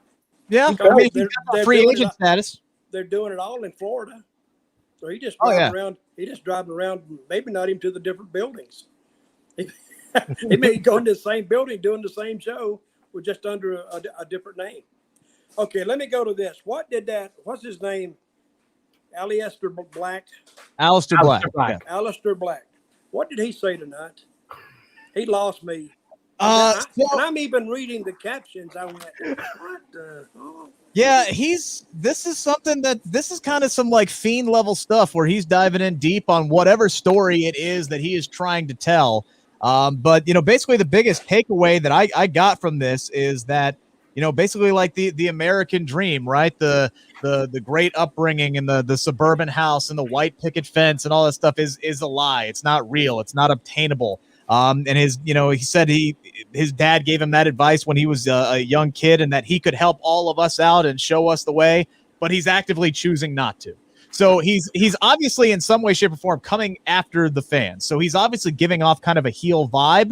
Yeah. They're free agent status. They're doing it all in Florida. So he just around. He just driving around, maybe not even to the different buildings. He may go into the same building doing the same show with just under a different name. Okay, let me go to this. What's his name? Aleister Black. Aleister Black. Yeah. Aleister Black. What did he say tonight? He lost me. And I'm even reading the captions. I went, what the? Oh. Yeah, this is kind of some like Fiend level stuff where he's diving in deep on whatever story it is that he is trying to tell. But basically the biggest takeaway that I got from this is that, basically like the American dream, right? The great upbringing and the suburban house and the white picket fence and all that stuff is a lie. It's not real. It's not obtainable. And he said his dad gave him that advice when he was a young kid and that he could help all of us out and show us the way, but he's actively choosing not to. So he's obviously in some way, shape, or form coming after the fans. So he's obviously giving off kind of a heel vibe.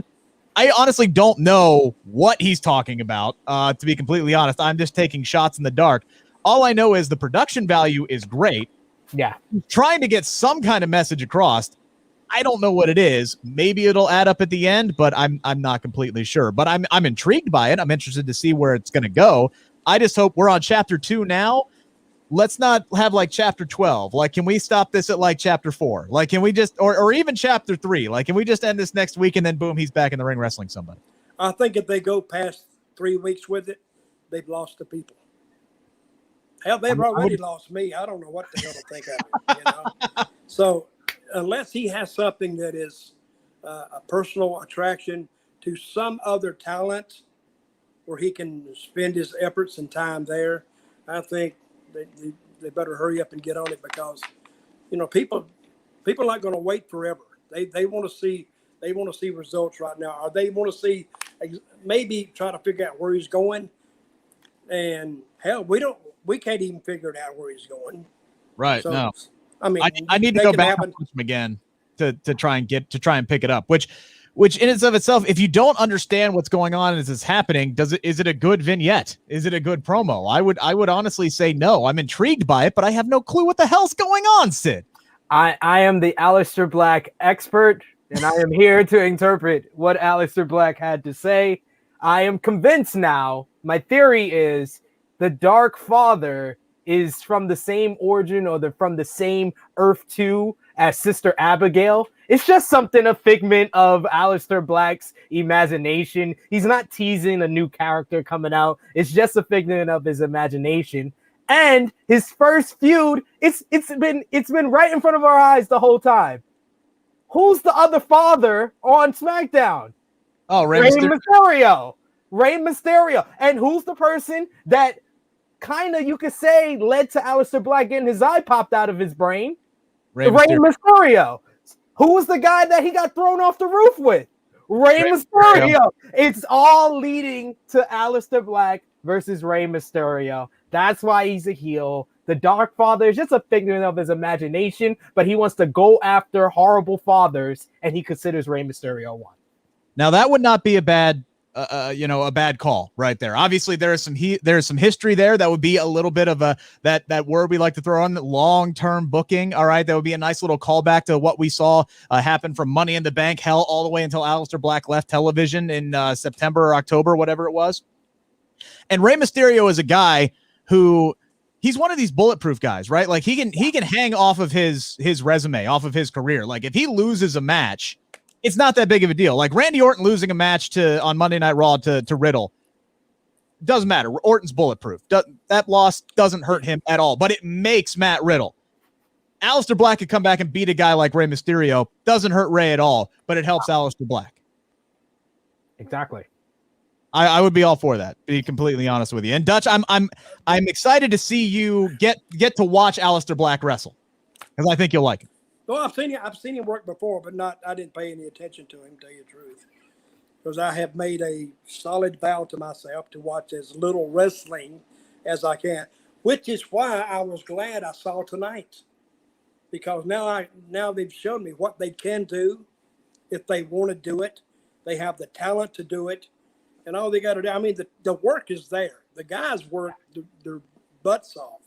I honestly don't know what he's talking about, to be completely honest. I'm just taking shots in the dark. All I know is the production value is great. Yeah. Trying to get some kind of message across. I don't know what it is. Maybe it'll add up at the end, but I'm not completely sure. But I'm intrigued by it. I'm interested to see where it's going to go. I just hope we're on chapter 2 now. Let's not have like chapter 12. Like, can we stop this at like chapter 4? Like, can we just, or even chapter 3? Like, can we just end this next week and then boom, he's back in the ring wrestling somebody? I think if they go past 3 weeks with it, they've lost the people. Hell, they've already lost me. I don't know what the hell to think of it. So unless he has something that is a personal attraction to some other talent where he can spend his efforts and time there, I think they better hurry up and get on it because, people aren't going to wait forever. They want to see results right now, or they want to see maybe try to figure out where he's going. And hell, we can't even figure it out where he's going. Right. So, no. I mean, I need to go back and watch him again to try and pick it up, which in and of itself, if you don't understand what's going on as it's happening, is it a good vignette? Is it a good promo? I would honestly say no. I'm intrigued by it, but I have no clue what the hell's going on, Sid. I am the Aleister Black expert, and I am here to interpret what Aleister Black had to say. I am convinced now. My theory is the Dark Father is from the same origin or they're from the same Earth 2 as Sister Abigail. It's just something, a figment of Aleister Black's imagination. He's not teasing a new character coming out. It's just a figment of his imagination. And his first feud, it's been right in front of our eyes the whole time. Who's the other father on SmackDown? Oh, Rey Mysterio. Rey Mysterio. And who's the person that kind of, you could say, led to Aleister Black getting his eye popped out of his brain? Rey Mysterio. Who was the guy that he got thrown off the roof with? Rey Mysterio. It's all leading to Aleister Black versus Rey Mysterio. That's why he's a heel. The Dark Father is just a figment of his imagination, but he wants to go after horrible fathers, and he considers Rey Mysterio one. Now that would not be a bad, a bad call right there. Obviously, there is some history there. That would be a little bit of that word we like to throw on, long-term booking. All right, that would be a nice little callback to what we saw happen from Money in the Bank, hell, all the way until Aleister Black left television in September or October, whatever it was. And Rey Mysterio is a guy who, he's one of these bulletproof guys, right? Like he can hang off of his resume, off of his career. Like if he loses a match, it's not that big of a deal. Like Randy Orton losing a match on Monday Night Raw to Riddle, doesn't matter. Orton's bulletproof. That loss doesn't hurt him at all, but it makes Matt Riddle. Aleister Black could come back and beat a guy like Rey Mysterio. Doesn't hurt Rey at all, but it helps Aleister Black. Exactly. I would be all for that, to be completely honest with you. And Dutch, I'm excited to see you get to watch Aleister Black wrestle, because I think you'll like him. Well, I've seen him work before, but I didn't pay any attention to him, to tell you the truth. Because I have made a solid vow to myself to watch as little wrestling as I can, which is why I was glad I saw tonight. Because now they've shown me what they can do if they want to do it. They have the talent to do it. And all they got to do, I mean, the work is there. The guys work their butts off.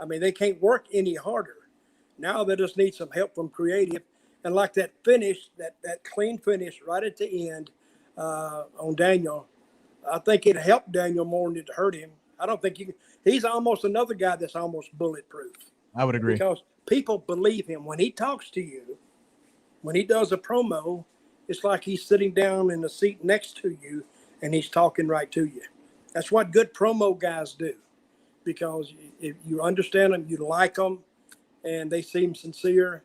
I mean, they can't work any harder. Now they just need some help from creative. And like that finish, that clean finish right at the end on Daniel, I think it helped Daniel more than it hurt him. I don't think he's almost another guy that's almost bulletproof. I would agree. Because people believe him. When he talks to you, when he does a promo, it's like he's sitting down in the seat next to you and he's talking right to you. That's what good promo guys do, because if you understand them, you like them, and they seem sincere.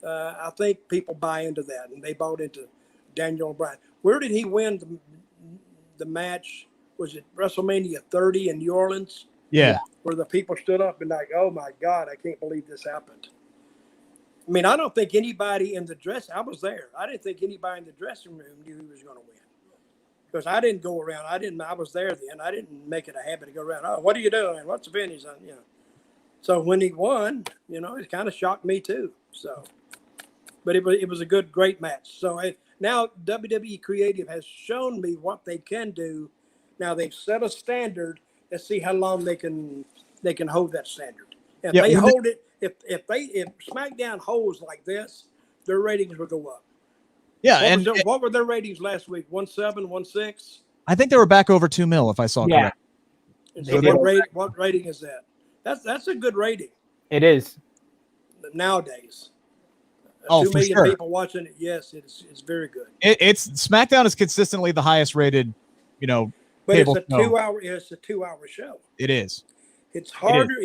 I think people buy into that, and they bought into Daniel Bryan. Where did he win the match? Was it WrestleMania 30 in New Orleans? Yeah. Where the people stood up and like, oh my God, I can't believe this happened. I mean, I don't think anybody in the I was there. I didn't think anybody in the dressing room knew who was going to win. Because I didn't go around. I was there then. I didn't make it a habit to go around. Oh, what are you doing? What's the finish? So when he won, it kind of shocked me too. So, but it was a great match. So now WWE Creative has shown me what they can do. Now they've set a standard. Let's see how long they can hold that standard. If they hold it, if SmackDown holds like this, their ratings will go up. Yeah, what were their ratings last week? 1.7, 1.6? I think they were back over 2 mil, if I saw correct. So what rating is that? That's a good rating. It is nowadays. Oh, 2 for million sure. people watching it. Yes, it's very good. It's SmackDown is consistently the highest rated, But cable it's a 2-hour. It's a 2-hour show. It is. It's harder,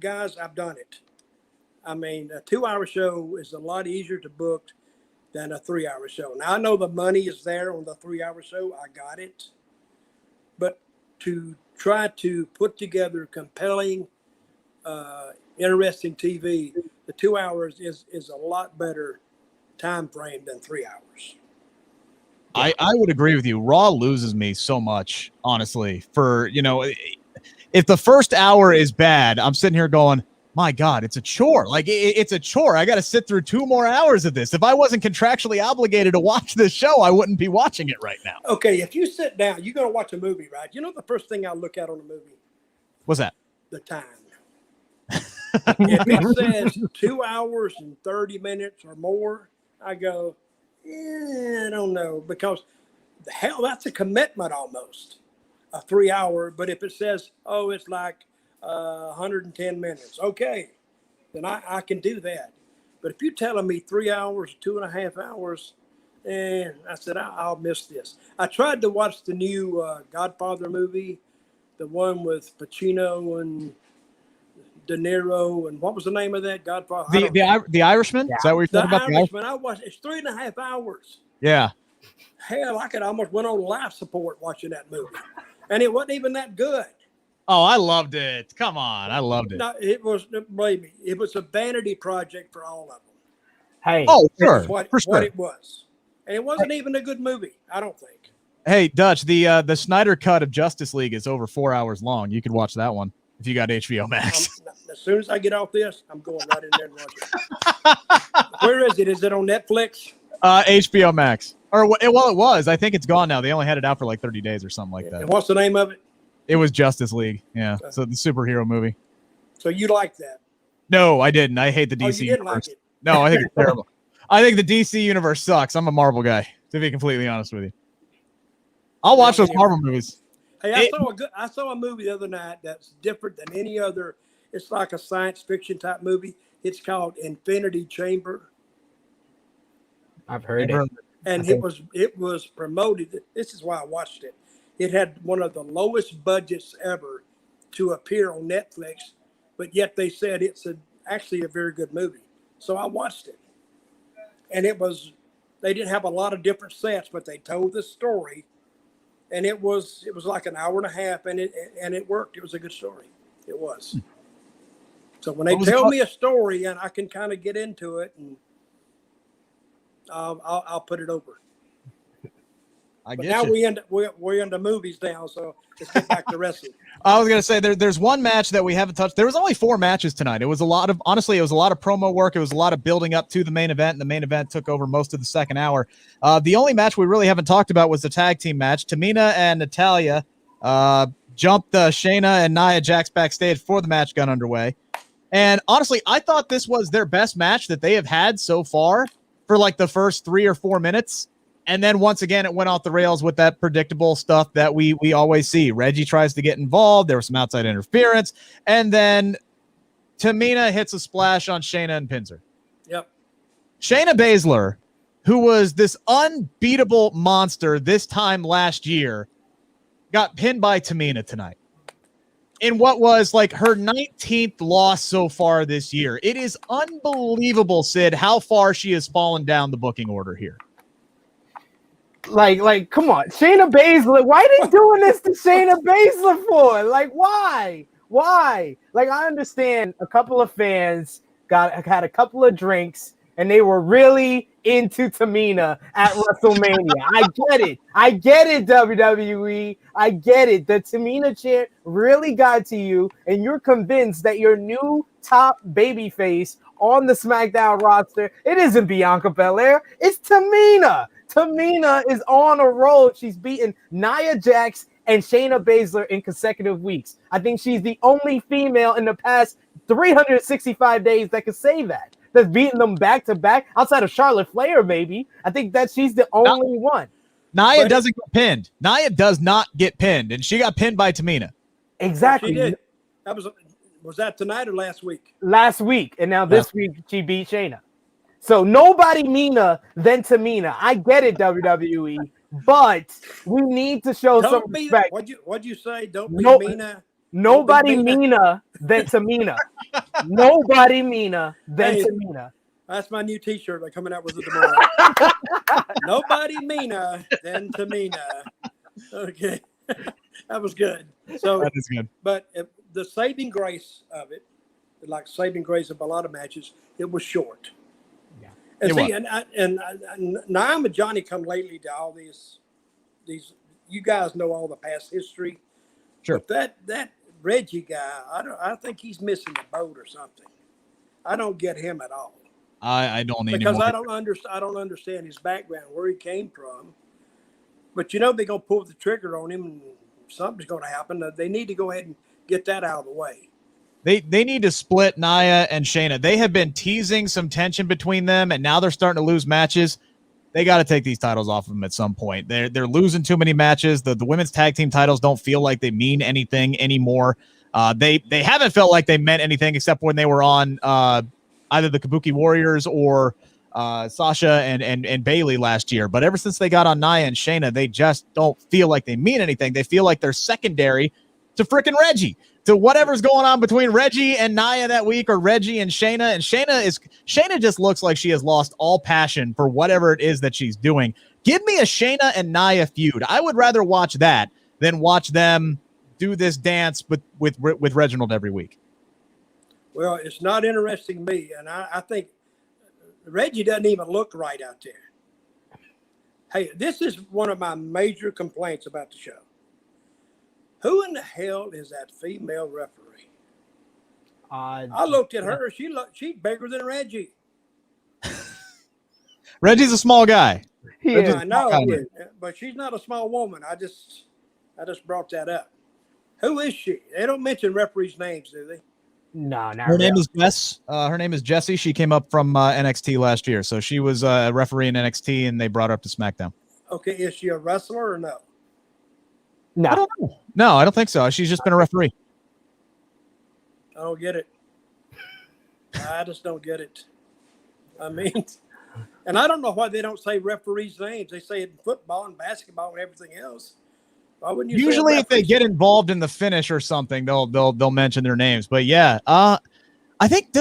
guys. I've done it. I mean, a 2-hour show is a lot easier to book than a 3-hour show. Now, I know the money is there on the 3-hour show. I got it. But to try to put together compelling, interesting TV, the 2 hours is a lot better time frame than 3 hours. I would agree with you. Raw loses me so much, honestly. For, if the first hour is bad, I'm sitting here going, my God, it's a chore. Like it's a chore. I got to sit through 2 more hours of this. If I wasn't contractually obligated to watch this show, I wouldn't be watching it right now. Okay, if you sit down, you're going to watch a movie, right? You know the first thing I look at on a movie? What's that? The time. If it says 2 hours and 30 minutes or more, I go, I don't know, because hell, that's a commitment almost, a 3 hour. But if it says, it's like 110 minutes. Okay, then I can do that. But if you're telling me 3 hours, 2.5 hours, and I said, I'll miss this. I tried to watch the new Godfather movie, the one with Pacino and De Niro, and what was the name of that? Godfather. The Irishman. Yeah. Is that what you're talking about? The Irishman. I watched. It's 3.5 hours. Yeah. Hell, I could almost went on life support watching that movie, and it wasn't even that good. Oh, I loved it. Come on, I loved it. No, it was. Believe me, it was a vanity project for all of them. Hey, Oh, sure, For sure. what it was, and it wasn't even a good movie. I don't think. Hey, Dutch, the Snyder cut of Justice League is over 4 hours long. You could watch that one if you got HBO Max. As soon as I get off this, I'm going right in there and watching it. Where is it? Is it on Netflix? HBO Max. Or well, it was. I think it's gone now. They only had it out for like 30 days or something like that. And what's the name of it? It was Justice League. Yeah. So the superhero movie. So you like that? No, I didn't. I hate the DC You didn't universe. like it. No, I think it's terrible. I think the DC universe sucks. I'm a Marvel guy, to be completely honest with you. I'll watch those Marvel movies. Hey, I saw a movie the other night that's different than any other. It's like a science fiction type movie. It's called Infinity Chamber. I've heard it. And it was promoted. This is why I watched it. It had one of the lowest budgets ever to appear on Netflix, but yet they said it's actually a very good movie. So I watched it, and they didn't have a lot of different sets, but they told the story, and it was like an hour and a half, and it worked. It was a good story. It was. So when they tell me a story and I can kind of get into it, and I'll put it over. I But get now you. we're into movies now, so let's get back to wrestling. I was gonna say there's one match that we haven't touched. There was only 4 matches tonight. It was a lot of promo work. It was a lot of building up to the main event, and the main event took over most of the second hour. The only match we really haven't talked about was the tag team match. Tamina and Natalya jumped Shayna and Nia Jax backstage before the match got underway. And honestly, I thought this was their best match that they have had so far for like the first 3 or 4 minutes. And then once again, it went off the rails with that predictable stuff that we always see. Reggie tries to get involved. There was some outside interference. And then Tamina hits a splash on Shayna and pins her. Yep. Shayna Baszler, who was this unbeatable monster this time last year, got pinned by Tamina tonight in what was like her 19th loss so far this year. It is unbelievable, Sid, how far she has fallen down the booking order here. Like, come on, Shayna Baszler. Why are they doing this to Shayna Baszler for? Like, why? Like, I understand a couple of fans had a couple of drinks and they were really into Tamina at WrestleMania. I get it, WWE. I get it. The Tamina chant really got to you, and you're convinced that your new top babyface on the SmackDown roster, it isn't Bianca Belair, it's Tamina. Tamina is on a roll. She's beaten Nia Jax and Shayna Baszler in consecutive weeks. I think she's the only female in the past 365 days that could say that. That's beating them back to back outside of Charlotte Flair, maybe. I think that she's the only one. Nia doesn't get pinned. Nia does not get pinned, and she got pinned by Tamina. Exactly. She did. Was that tonight or last week? Last week, and now this week she beat Shayna. So nobody meaner than Tamina. I get it, WWE, but we need to show some respect. What'd you say? Don't be meaner. Nobody meaner than Tamina. Nobody meaner than Tamina. That's my new T-shirt. I'm coming out with it tomorrow. Nobody meaner than Tamina. Okay, that was good. So that is good. But the saving grace of it, like saving grace of a lot of matches, it was short. Yeah, and now I'm a Johnny come lately to all these. You guys know all the past history. Sure. But that Reggie guy, I think he's missing the boat or something. I don't get him at all. I don't need because I don't understand his background, where he came from. But they're gonna pull the trigger on him, and something's gonna happen. They need to go ahead and get that out of the way. They need to split Nia and Shayna. They have been teasing some tension between them, and now they're starting to lose matches. They got to take these titles off of them at some point. They're losing too many matches. The women's tag team titles don't feel like they mean anything anymore. They haven't felt like they meant anything except when they were on either the Kabuki Warriors or Sasha and Bailey last year. But ever since they got on Nia and Shayna, they just don't feel like they mean anything. They feel like they're secondary to frickin' Reggie, to whatever's going on between Reggie and Nia that week, or Reggie and Shayna. And Shayna just looks like she has lost all passion for whatever it is that she's doing. Give me a Shayna and Nia feud. I would rather watch that than watch them do this dance with Reginald every week. Well, it's not interesting to me, and I think Reggie doesn't even look right out there. Hey, this is one of my major complaints about the show. Who in the hell is that female referee? I looked at her. She's bigger than Reggie. Reggie's a small guy. Yeah, I know, but she's not a small woman. I just brought that up. Who is she? They don't mention referees' names, do they? No, not her name is Jess. Her name is Jessie. She came up from NXT last year, so she was a referee in NXT, and they brought her up to SmackDown. Okay, is she a wrestler or no? No, I don't know. No, I don't think so. She's just been a referee. I don't get it. I just don't get it. I mean, and I don't know why they don't say referees' names. They say it in football and basketball and everything else. Why wouldn't you? Usually, if they get involved in the finish or something, they'll mention their names. But yeah, I think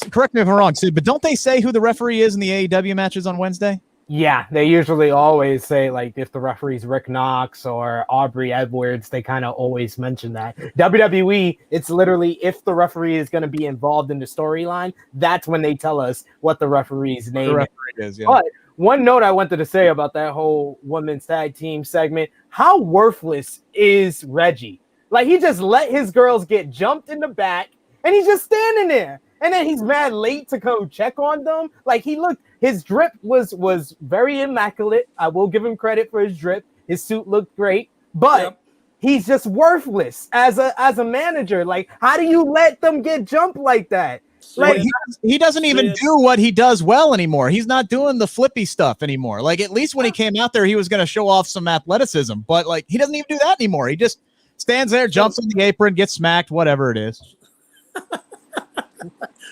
correct me if I'm wrong, Sid, but don't they say who the referee is in the AEW matches on Wednesday? Yeah, they usually always say, like, if the referee's Rick Knox or Aubrey Edwards, they kind of always mention that. WWE, it's literally if the referee is going to be involved in the storyline, that's when they tell us what the referee's name is. Yeah. But one note I wanted to say about that whole women's tag team segment, how worthless is Reggie? Like, he just let his girls get jumped in the back, and he's just standing there. And then he's mad late to go check on them. Like, his drip was very immaculate. I will give him credit for his drip. His suit looked great, but he's just worthless as a manager. Like, how do you let them get jumped like that? Like, he doesn't even do what he does well anymore. He's not doing the flippy stuff anymore. Like, at least when he came out there, he was going to show off some athleticism, but like, he doesn't even do that anymore. He just stands there, jumps on the apron, gets smacked, whatever it is.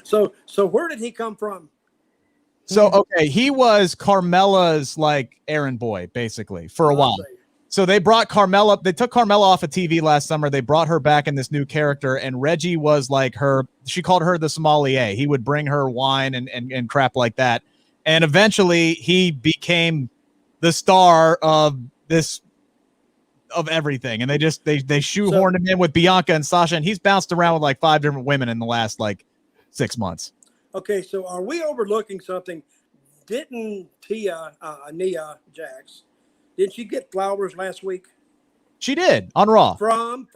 So where did he come from? So, okay, he was Carmella's like errand boy, basically, for a while. So they brought Carmella, they took Carmella off of TV last summer. They brought her back in this new character, and Reggie was like she called her the sommelier. He would bring her wine and crap like that. And eventually he became the star of everything. And they shoehorned him in with Bianca and Sasha, and he's bounced around with like 5 different women in the last like 6 months. Okay, so are we overlooking something? Didn't Nia Jax, didn't she get flowers last week? She did on Raw. From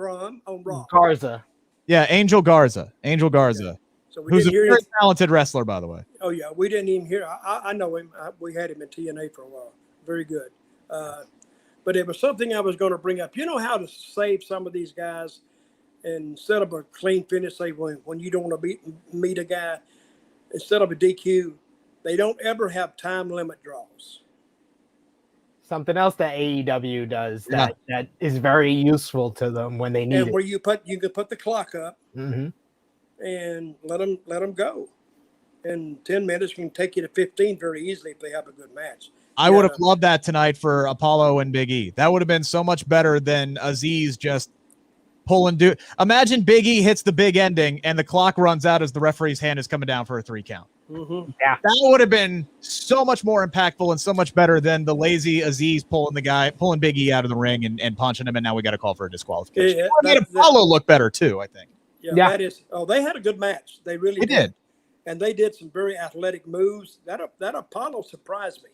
on Raw. Garza. Yeah, Angel Garza. Okay. So Who's a very talented wrestler, by the way. Oh yeah, we didn't even hear. I know him. We had him in TNA for a while. Very good. But it was something I was going to bring up. You know how to save some of these guys, and instead of a clean finish, say when you don't want to meet a guy, instead of a DQ, they don't ever have time limit draws. Something else that AEW does that is very useful to them when they need it. Where you can put the clock up and let them go. In 10 minutes, can take you to 15 very easily if they have a good match. I would have loved that tonight for Apollo and Big E. That would have been so much better than Aziz just pulling. Imagine Big E hits the big ending and the clock runs out as the referee's hand is coming down for a 3 count. Mm-hmm. Yeah, that would have been so much more impactful and so much better than the lazy Aziz pulling Big E out of the ring and punching him, and now we got to call for a disqualification. Yeah, it made Apollo look better too, I think. Yeah, that is. Oh, they had a good match. They really did. And they did some very athletic moves. That Apollo surprised me.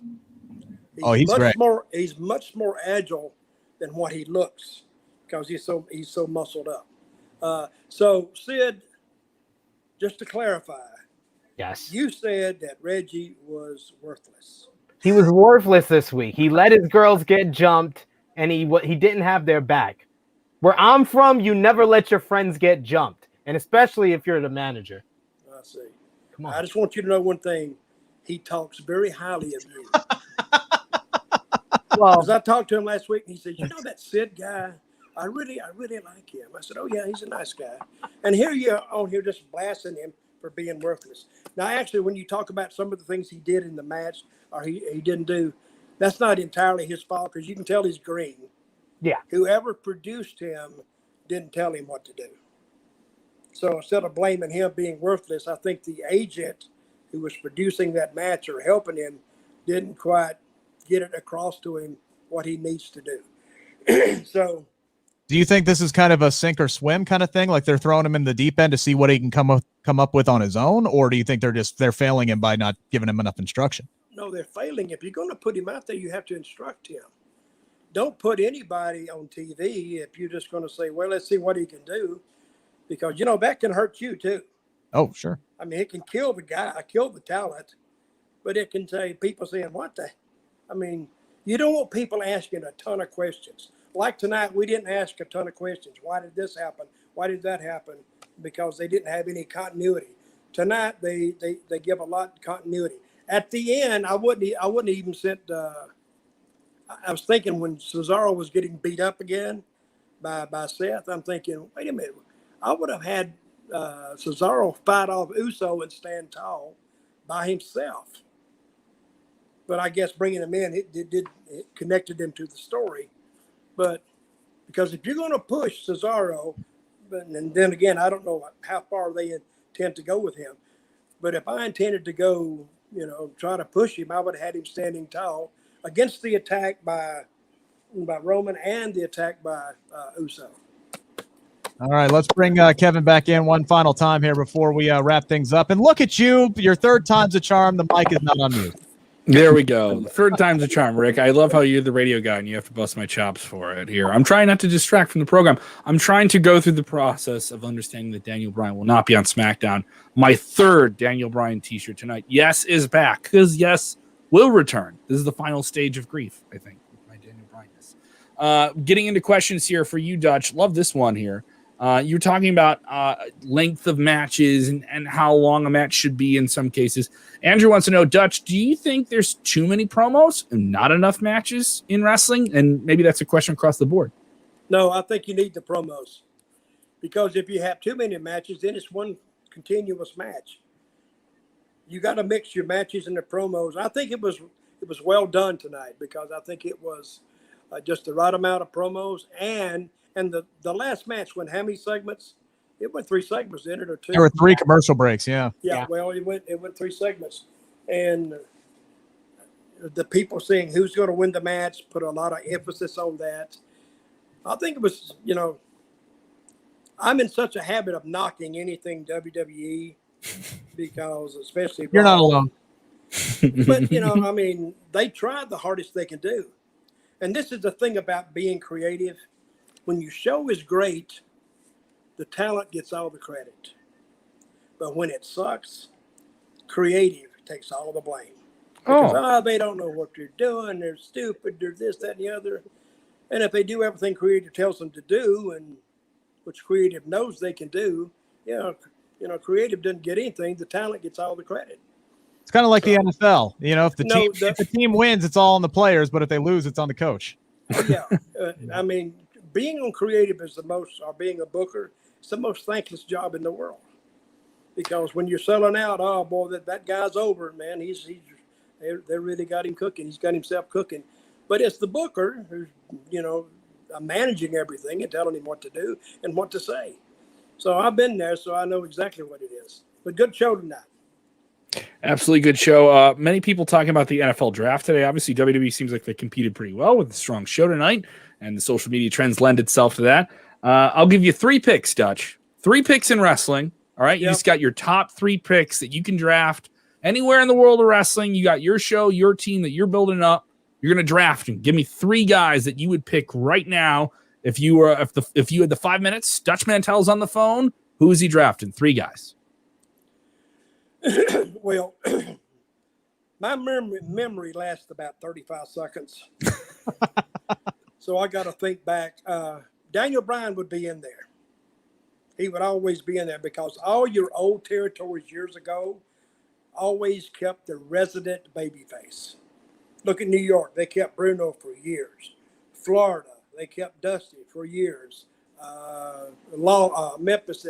He's great. He's much more agile than what he looks because he's so muscled up. So Sid, just to clarify. Yes. You said that Reggie was worthless. He was worthless this week. He let his girls get jumped, and he didn't have their back. Where I'm from, you never let your friends get jumped, and especially if you're the manager. I see. Come on. I just want you to know one thing. He talks very highly of you. Well, because I talked to him last week, and he said, "You know that Sid guy? I really like him. I said, oh yeah, he's a nice guy. And here you're on here just blasting him for being worthless. Now, actually, when you talk about some of the things he did in the match or he didn't do, that's not entirely his fault because you can tell he's green. Yeah. Whoever produced him didn't tell him what to do. So instead of blaming him being worthless, I think the agent who was producing that match or helping him didn't quite get it across to him what he needs to do. So, do you think this is kind of a sink or swim kind of thing? Like they're throwing him in the deep end to see what he can come up with on his own? Or do you think they're failing him by not giving him enough instruction? No, they're failing. If you're going to put him out there, you have to instruct him. Don't put anybody on TV if you're just going to say, well, let's see what he can do. Because, that can hurt you too. Oh, sure. I mean, it can kill the guy, kill the talent, but it can say people saying, you don't want people asking a ton of questions. Like tonight, we didn't ask a ton of questions. Why did this happen? Why did that happen? Because they didn't have any continuity. Tonight, they give a lot of continuity. At the end, I wouldn't even sent. I was thinking when Cesaro was getting beat up again by Seth, I'm thinking, wait a minute, I would have had Cesaro fight off Uso and stand tall by himself. But I guess bringing him in, it connected him to the story. But because if you're going to push Cesaro, and then again, I don't know how far they intend to go with him. But if I intended to go, try to push him, I would have had him standing tall against the attack by Roman and the attack by Uso. All right, let's bring Kevin back in one final time here before we wrap things up. And look at you. Your third time's a charm. The mic is not on mute. There we go. The third time's a charm, Rick. I love how you're the radio guy and you have to bust my chops for it here. I'm trying not to distract from the program. I'm trying to go through the process of understanding that Daniel Bryan will not be on SmackDown. My third Daniel Bryan t-shirt tonight, yes, is back because yes, will return. This is the final stage of grief, I think, with my Daniel Bryan-ness. Getting into questions here for you, Dutch. Love this one here. You're talking about length of matches and how long a match should be in some cases. Andrew wants to know, Dutch, do you think there's too many promos and not enough matches in wrestling? And maybe that's a question across the board. No, I think you need the promos. Because if you have too many matches, then it's one continuous match. You got to mix your matches and the promos. I think it was well done tonight because I think it was just the right amount of promos and the last match went how many segments? It went 3 segments, didn't it, or 2? There were 3 commercial breaks, yeah. Yeah, well, it went 3 segments. And the people saying who's going to win the match put a lot of emphasis on that. I think it was, I'm in such a habit of knocking anything WWE because especially You're not alone. But, they tried the hardest they can do. And this is the thing about being creative. When your show is great, the talent gets all the credit. But when it sucks, creative takes all the blame. Because, they don't know what they're doing. They're stupid. They're this, that, and the other. And if they do everything creative tells them to do, and which creative knows they can do, creative doesn't get anything. The talent gets all the credit. It's kind of like the NFL. If the team wins, it's all on the players. But if they lose, it's on the coach. Yeah. Being on creative is being a booker, it's the most thankless job in the world. Because when you're selling out, oh boy, that guy's over, man. They really got him cooking. He's got himself cooking. But it's the booker who's, managing everything and telling him what to do and what to say. So I've been there, so I know exactly what it is. But good show tonight. Absolutely good show. Many people talking about the NFL draft today. Obviously, WWE seems like they competed pretty well with a strong show tonight, and the social media trends lend itself to that. I'll give you 3 picks, Dutch. 3 picks in wrestling. All right, you just got your top 3 picks that you can draft anywhere in the world of wrestling. You got your show, your team that you're building up. You're going to draft them. Give me 3 guys that you would pick right now if you had the 5 minutes. Dutch Mantell's on the phone. Who is he drafting? 3 guys. Well, my memory lasts about 35 seconds. So I got to think back. Daniel Bryan would be in there. He would always be in there because all your old territories years ago always kept the resident babyface. Look at New York. They kept Bruno for years. Florida, They kept Dusty for years. Memphis,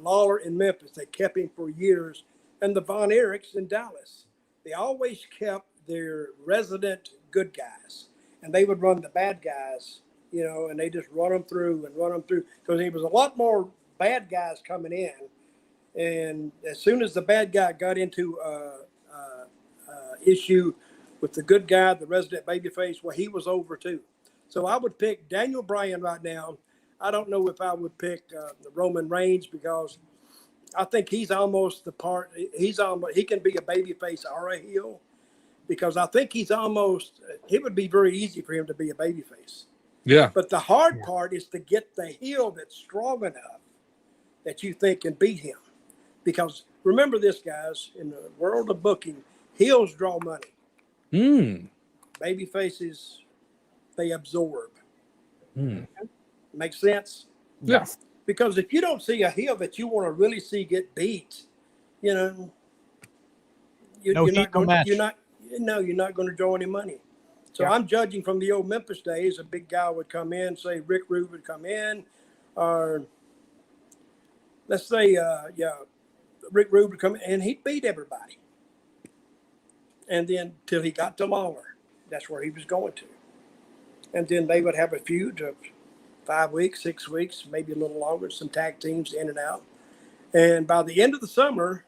Lawler in Memphis, they kept him for years. And the Von Erichs in Dallas, they always kept their resident good guys. And they would run the bad guys, and they just run them through. Because there was a lot more bad guys coming in. And as soon as the bad guy got into issue with the good guy, the resident babyface, well, he was over too. So I would pick Daniel Bryan right now. I don't know if I would pick the Roman Reigns because I think he's almost the part. He can be a babyface or a heel because I think it would be very easy for him to be a babyface. Yeah. But the hard part is to get the heel that's strong enough that you think can beat him. Because remember this, guys, in the world of booking, heels draw money. Baby faces, they absorb. Makes sense? Yes. Because if you don't see a heel that you want to really see get beat, you're not going to draw any money. So I'm judging from the old Memphis days. A big guy would come in, say Rick Rude would come in, or let's say, Rick Rude would come in and he'd beat everybody. And then till he got to Lawler, that's where he was going to. And then they would have a feud of 5 weeks, 6 weeks, maybe a little longer, some tag teams in and out. And by the end of the summer,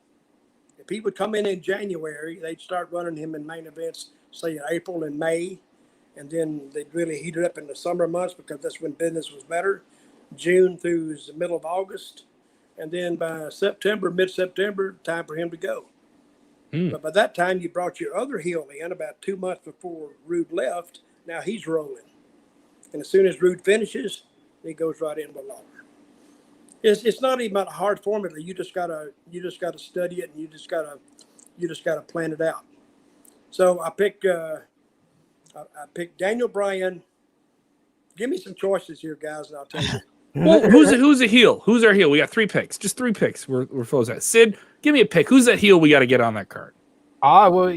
if he would come in January, they'd start running him in main events, say in April and May. And then they'd really heat it up in the summer months because that's when business was better, June through the middle of August. And then by mid-September, time for him to go. But by that time, you brought your other heel in about 2 months before Rude left. Now he's rolling. And as soon as Rude finishes, he goes right in with Lawler. It's not even a hard formula. You just gotta study it, and you just gotta plan it out. So I picked Daniel Bryan. Give me some choices here, guys, and I'll tell you. Well, who's a heel? Who's our heel? We got 3 picks. Just 3 picks. We're full at. Sid, give me a pick. Who's that heel we got to get on that card? Well,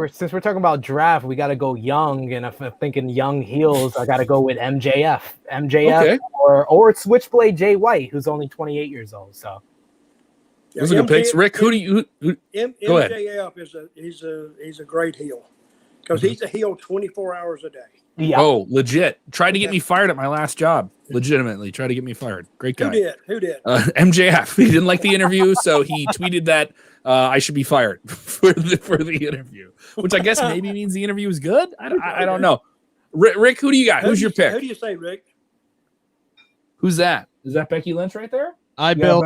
since we're talking about draft, we got to go young, and if I'm thinking young heels, I got to go with MJF, Okay. or Switchblade Jay White, who's only 28 years old. So those are good picks. Rick, who do you? Go ahead. MJF he's a great heel because he's a heel 24 hours a day. Yeah. Oh, legit. Tried to get me fired at my last job. Legitimately tried to get me fired. Great guy. Who did? MJF. He didn't like the interview, so he tweeted that I should be fired for the interview, which I guess maybe means the interview was good. I don't know. Rick, who do you got? Who's your pick? Who do you say, Rick? Who's that? Is that Becky Lynch right there? I build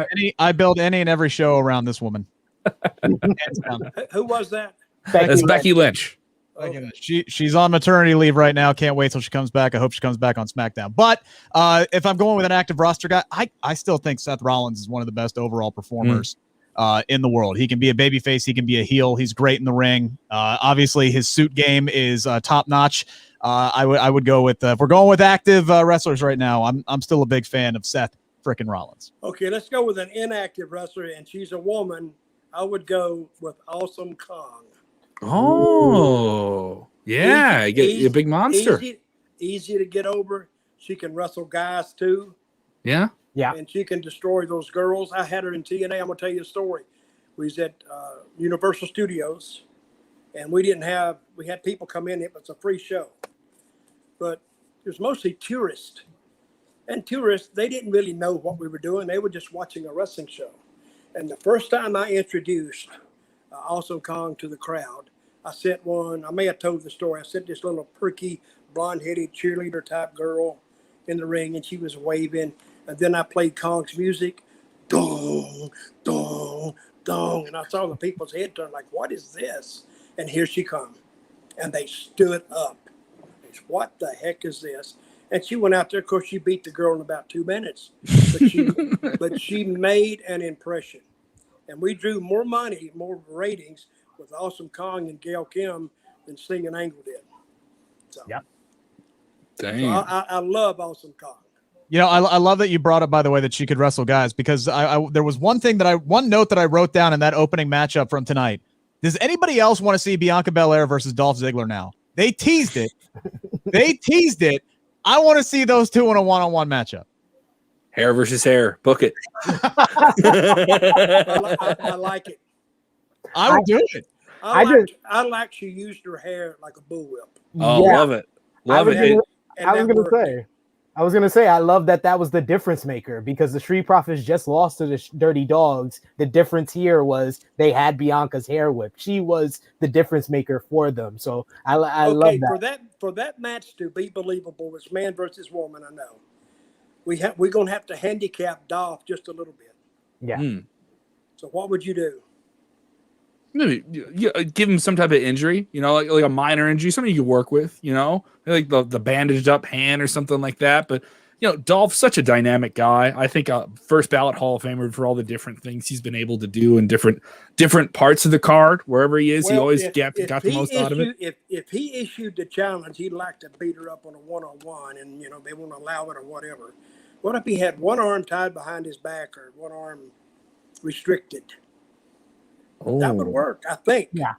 any and every show around this woman. Who was that? That's Becky Lynch. Okay. She's on maternity leave right now. Can't wait till she comes back. I hope she comes back on SmackDown. But if I'm going with an active roster guy, I still think Seth Rollins is one of the best overall performers in the world. He can be a babyface. He can be a heel. He's great in the ring. Obviously, his suit game is top notch. I would go with if we're going with active wrestlers right now. I'm still a big fan of Seth frickin' Rollins. Okay, let's go with an inactive wrestler, and she's a woman. I would go with Awesome Kong. Oh, yeah. You get a big monster. Easy to get over. She can wrestle guys too. Yeah. Yeah. And she can destroy those girls. I had her in TNA. I'm going to tell you a story. We was at Universal Studios, and we had people come in. It was a free show. But it was mostly tourists. And tourists, they didn't really know what we were doing. They were just watching a wrestling show. And the first time I introduced Awesome Kong to the crowd, I may have told the story. I sent this little perky, blonde-headed cheerleader type girl in the ring, and she was waving. And then I played Kong's music, dong, dong, dong. And I saw the people's head turn like, what is this? And here she come. And they stood up. They said, what the heck is this? And she went out there. Of course, she beat the girl in about 2 minutes. But she made an impression. And we drew more money, more ratings with Awesome Kong and Gail Kim than Sting and Angle did. So, yeah. Dang. So I love Awesome Kong. You know, I love that you brought up, by the way, that she could wrestle guys, because there was one note that I wrote down in that opening matchup from tonight. Does anybody else want to see Bianca Belair versus Dolph Ziggler now? They teased it. I want to see those two in a one-on-one matchup. Hair versus hair. Book it. I like it. I would do it. I like she used her hair like a bullwhip. Oh, Yeah. love it. Love it. I was gonna say I love that was the difference maker, because the Street Profits just lost to the Dirty Dogs. The difference here was they had Bianca's hair whip. She was the difference maker for them. So I love that. For that match to be believable, it's man versus woman. I know we're gonna have to handicap Dolph just a little bit. Yeah. So what would you do? Maybe give him some type of injury, like a minor injury, something you could work with, like the bandaged up hand or something like that. But Dolph's such a dynamic guy. I think first ballot Hall of Famer for all the different things he's been able to do in different parts of the card. Wherever he is, he always got the most out of it. If he issued the challenge, he'd like to beat her up on a one-on-one, and they won't allow it or whatever. What if he had one arm tied behind his back or one arm restricted? That would work, I think. Yeah.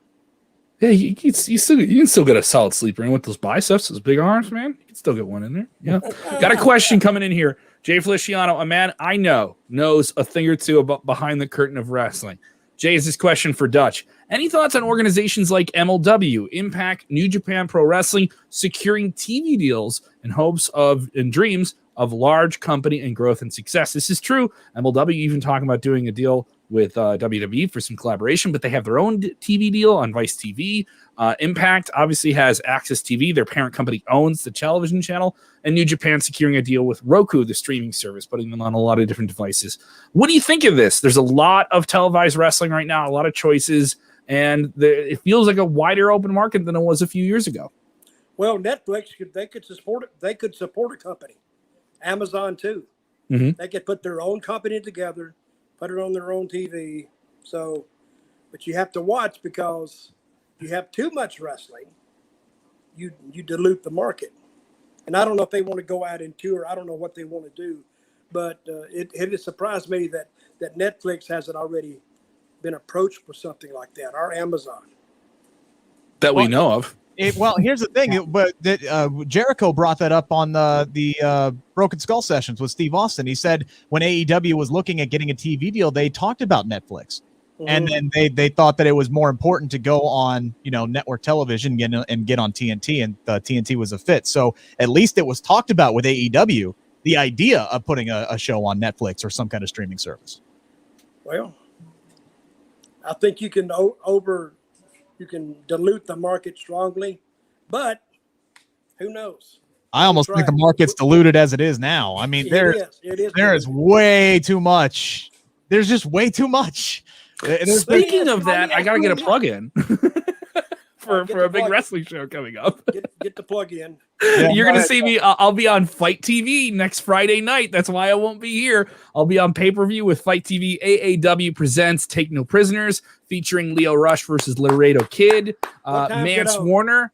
Yeah, you can still get a solid sleeper in with those biceps, those big arms, man. You can still get one in there. Yeah. Got a question coming in here. Jay Feliciano, a man I know knows a thing or two about behind the curtain of wrestling. Jay, is this question for Dutch. Any thoughts on organizations like MLW, Impact, New Japan Pro Wrestling securing TV deals in hopes of and dreams of large company and growth and success? This is true. MLW even talking about doing a deal with WWE for some collaboration, but they have their own TV deal on Vice TV. Impact obviously has Access TV. Their parent company owns the television channel, and New Japan securing a deal with Roku, the streaming service, putting them on a lot of different devices. What do you think of this? There's a lot of televised wrestling right now, a lot of choices, and it feels like a wider open market than it was a few years ago. Well, Netflix, they could support it. They could support a company. Amazon too. Mm-hmm. They could put their own company together, put it on their own TV. So, but you have to watch, because you have too much wrestling, you dilute the market. And I don't know if they want to go out and tour. I don't know what they want to do, but it has surprised me that Netflix hasn't already been approached for something like that, or Amazon. That we know of. Well, here's the thing, but Jericho brought that up on the Broken Skull sessions with Steve Austin. He said when AEW was looking at getting a TV deal, they talked about Netflix, and then they thought that it was more important to go on network television and get on TNT, and TNT was a fit. So at least it was talked about with AEW, the idea of putting a show on Netflix or some kind of streaming service. Well, I think you can you can dilute the market strongly, but who knows? I almost think the market's diluted as it is now. I mean, there is way too much. There's just way too much. Speaking of that, I got to get a plug in for a big wrestling show coming up. Get the plug in. Yeah, You're going to see me. I'll be on Fight TV next Friday night. That's why I won't be here. I'll be on pay-per-view with Fight TV. AAW presents Take No Prisoners, featuring Leo Rush versus Laredo Kid. Mance Warner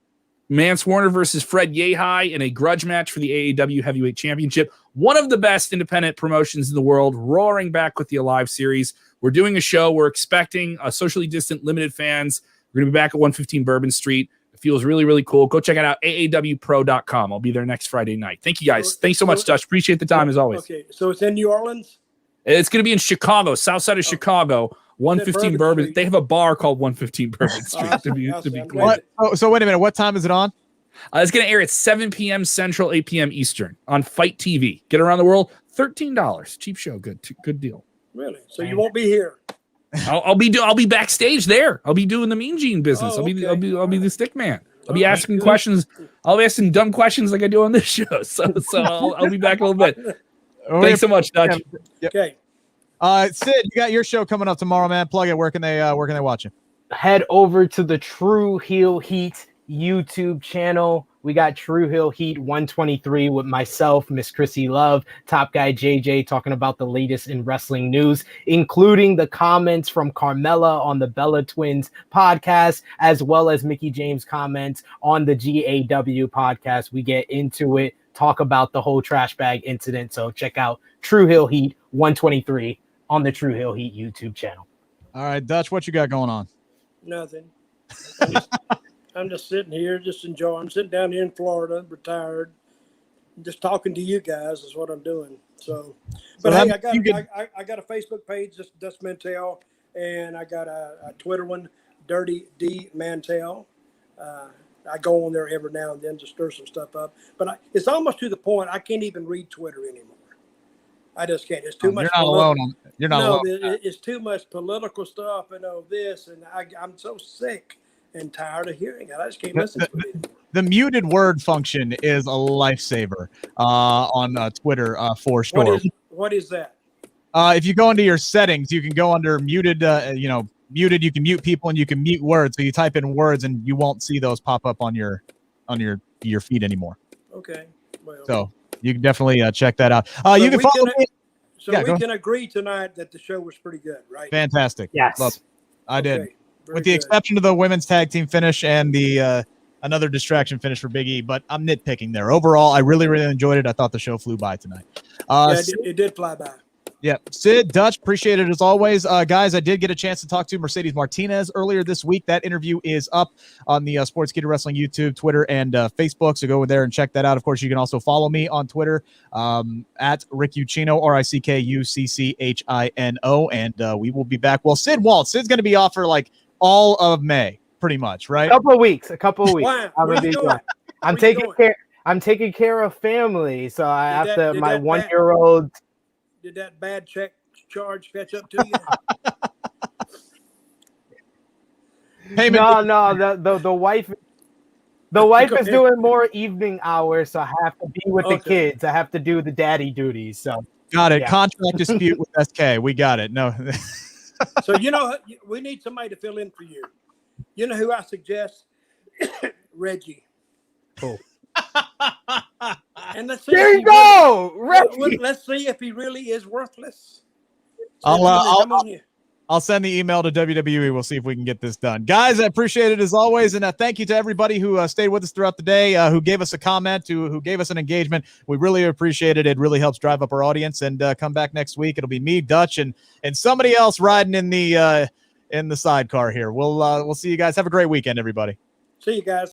versus Fred Yehai in a grudge match for the AAW Heavyweight Championship. One of the best independent promotions in the world, roaring back with the Alive series. We're doing a show. We're expecting socially distant, limited fans. We're going to be back at 115 Bourbon Street. It feels really, really cool. Go check it out, aawpro.com. I'll be there next Friday night. Thank you, guys. Thanks so much, Dutch. Appreciate the time, as always. Okay, so it's in New Orleans? It's going to be in Chicago, south side of Chicago, 115 Bourbon. Street. They have a bar called 115 Bourbon Street, to be clear. So wait a minute. What time is it on? It's going to air at 7 p.m. Central, 8 p.m. Eastern on Fight TV. Get around the world, $13. Cheap show. Good deal. Really? So you won't be here? I'll be backstage there. I'll be doing the Mean Gene business. I'll be the stick man. I'll be asking questions. I'll be asking dumb questions like I do on this show. So I'll be back a little bit. Thanks so much, Dutch. Yep. Okay. Sid, you got your show coming up tomorrow, man. Plug it. Where can they watch you? Head over to the True Heel Heat YouTube channel. We got True Heel Heat 123 with myself, Miss Chrissy Love, Top Guy JJ, talking about the latest in wrestling news, including the comments from Carmella on the Bella Twins podcast, as well as Mickey James' comments on the GAW podcast. We get into it, talk about the whole trash bag incident. So check out True Heel Heat 123 on the True Heel Heat YouTube channel. All right, Dutch, what you got going on? Nothing. I'm just sitting here, just enjoying. I'm sitting down here in Florida, retired. just talking to you guys is what I'm doing. So, but hey, I got a Facebook page, just Dutch Mantell, and I got a Twitter one, Dirty D Mantell. I go on there every now and then to stir some stuff up, but it's almost to the point I can't even read Twitter anymore. I just can't. It's too much. You're not alone. You're not alone. It's too much political stuff and this, and I'm so sick and tired of hearing it. I just can't listen to it anymore. The muted word function is a lifesaver on Twitter for sure. What is that? If you go into your settings, you can go under muted. Muted. You can mute people and you can mute words. So you type in words and you won't see those pop up on your feed anymore. Okay. Well, so you can definitely check that out. You can follow me. So we can agree tonight that the show was pretty good, right? Fantastic. Yes. I did. With the exception of the women's tag team finish and the another distraction finish for Big E, but I'm nitpicking there. Overall, I really, really enjoyed it. I thought the show flew by tonight. It did fly by. Yeah. Sid, Dutch, appreciate it as always. Guys, I did get a chance to talk to Mercedes Martinez earlier this week. That interview is up on the Sportskeeda Wrestling YouTube, Twitter, and Facebook, so go over there and check that out. Of course, you can also follow me on Twitter at Rick Ucchino, RICKUCCHINO, and we will be back. Well, Sid's going to be off for like all of May, pretty much, right? A couple of weeks. Wow. I'm taking care of family, so I have to. My 1-year-old. Did that bad check charge catch up to you? Hey, no. The wife. The wife is doing more evening hours, so I have to be with the kids. I have to do the daddy duties. So got it. Yeah. Contract dispute with SK. We got it. No. So we need somebody to fill in for you. You know who I suggest? Reggie. Cool. And let's see. There you go. Reggie. Let's see if he really is worthless. I'll send the email to WWE. We'll see if we can get this done. Guys, I appreciate it as always. And thank you to everybody who stayed with us throughout the day, who gave us a comment, who gave us an engagement. We really appreciate it. It really helps drive up our audience. And come back next week. It'll be me, Dutch, and somebody else riding in the sidecar here. We'll see you guys. Have a great weekend, everybody. See you guys.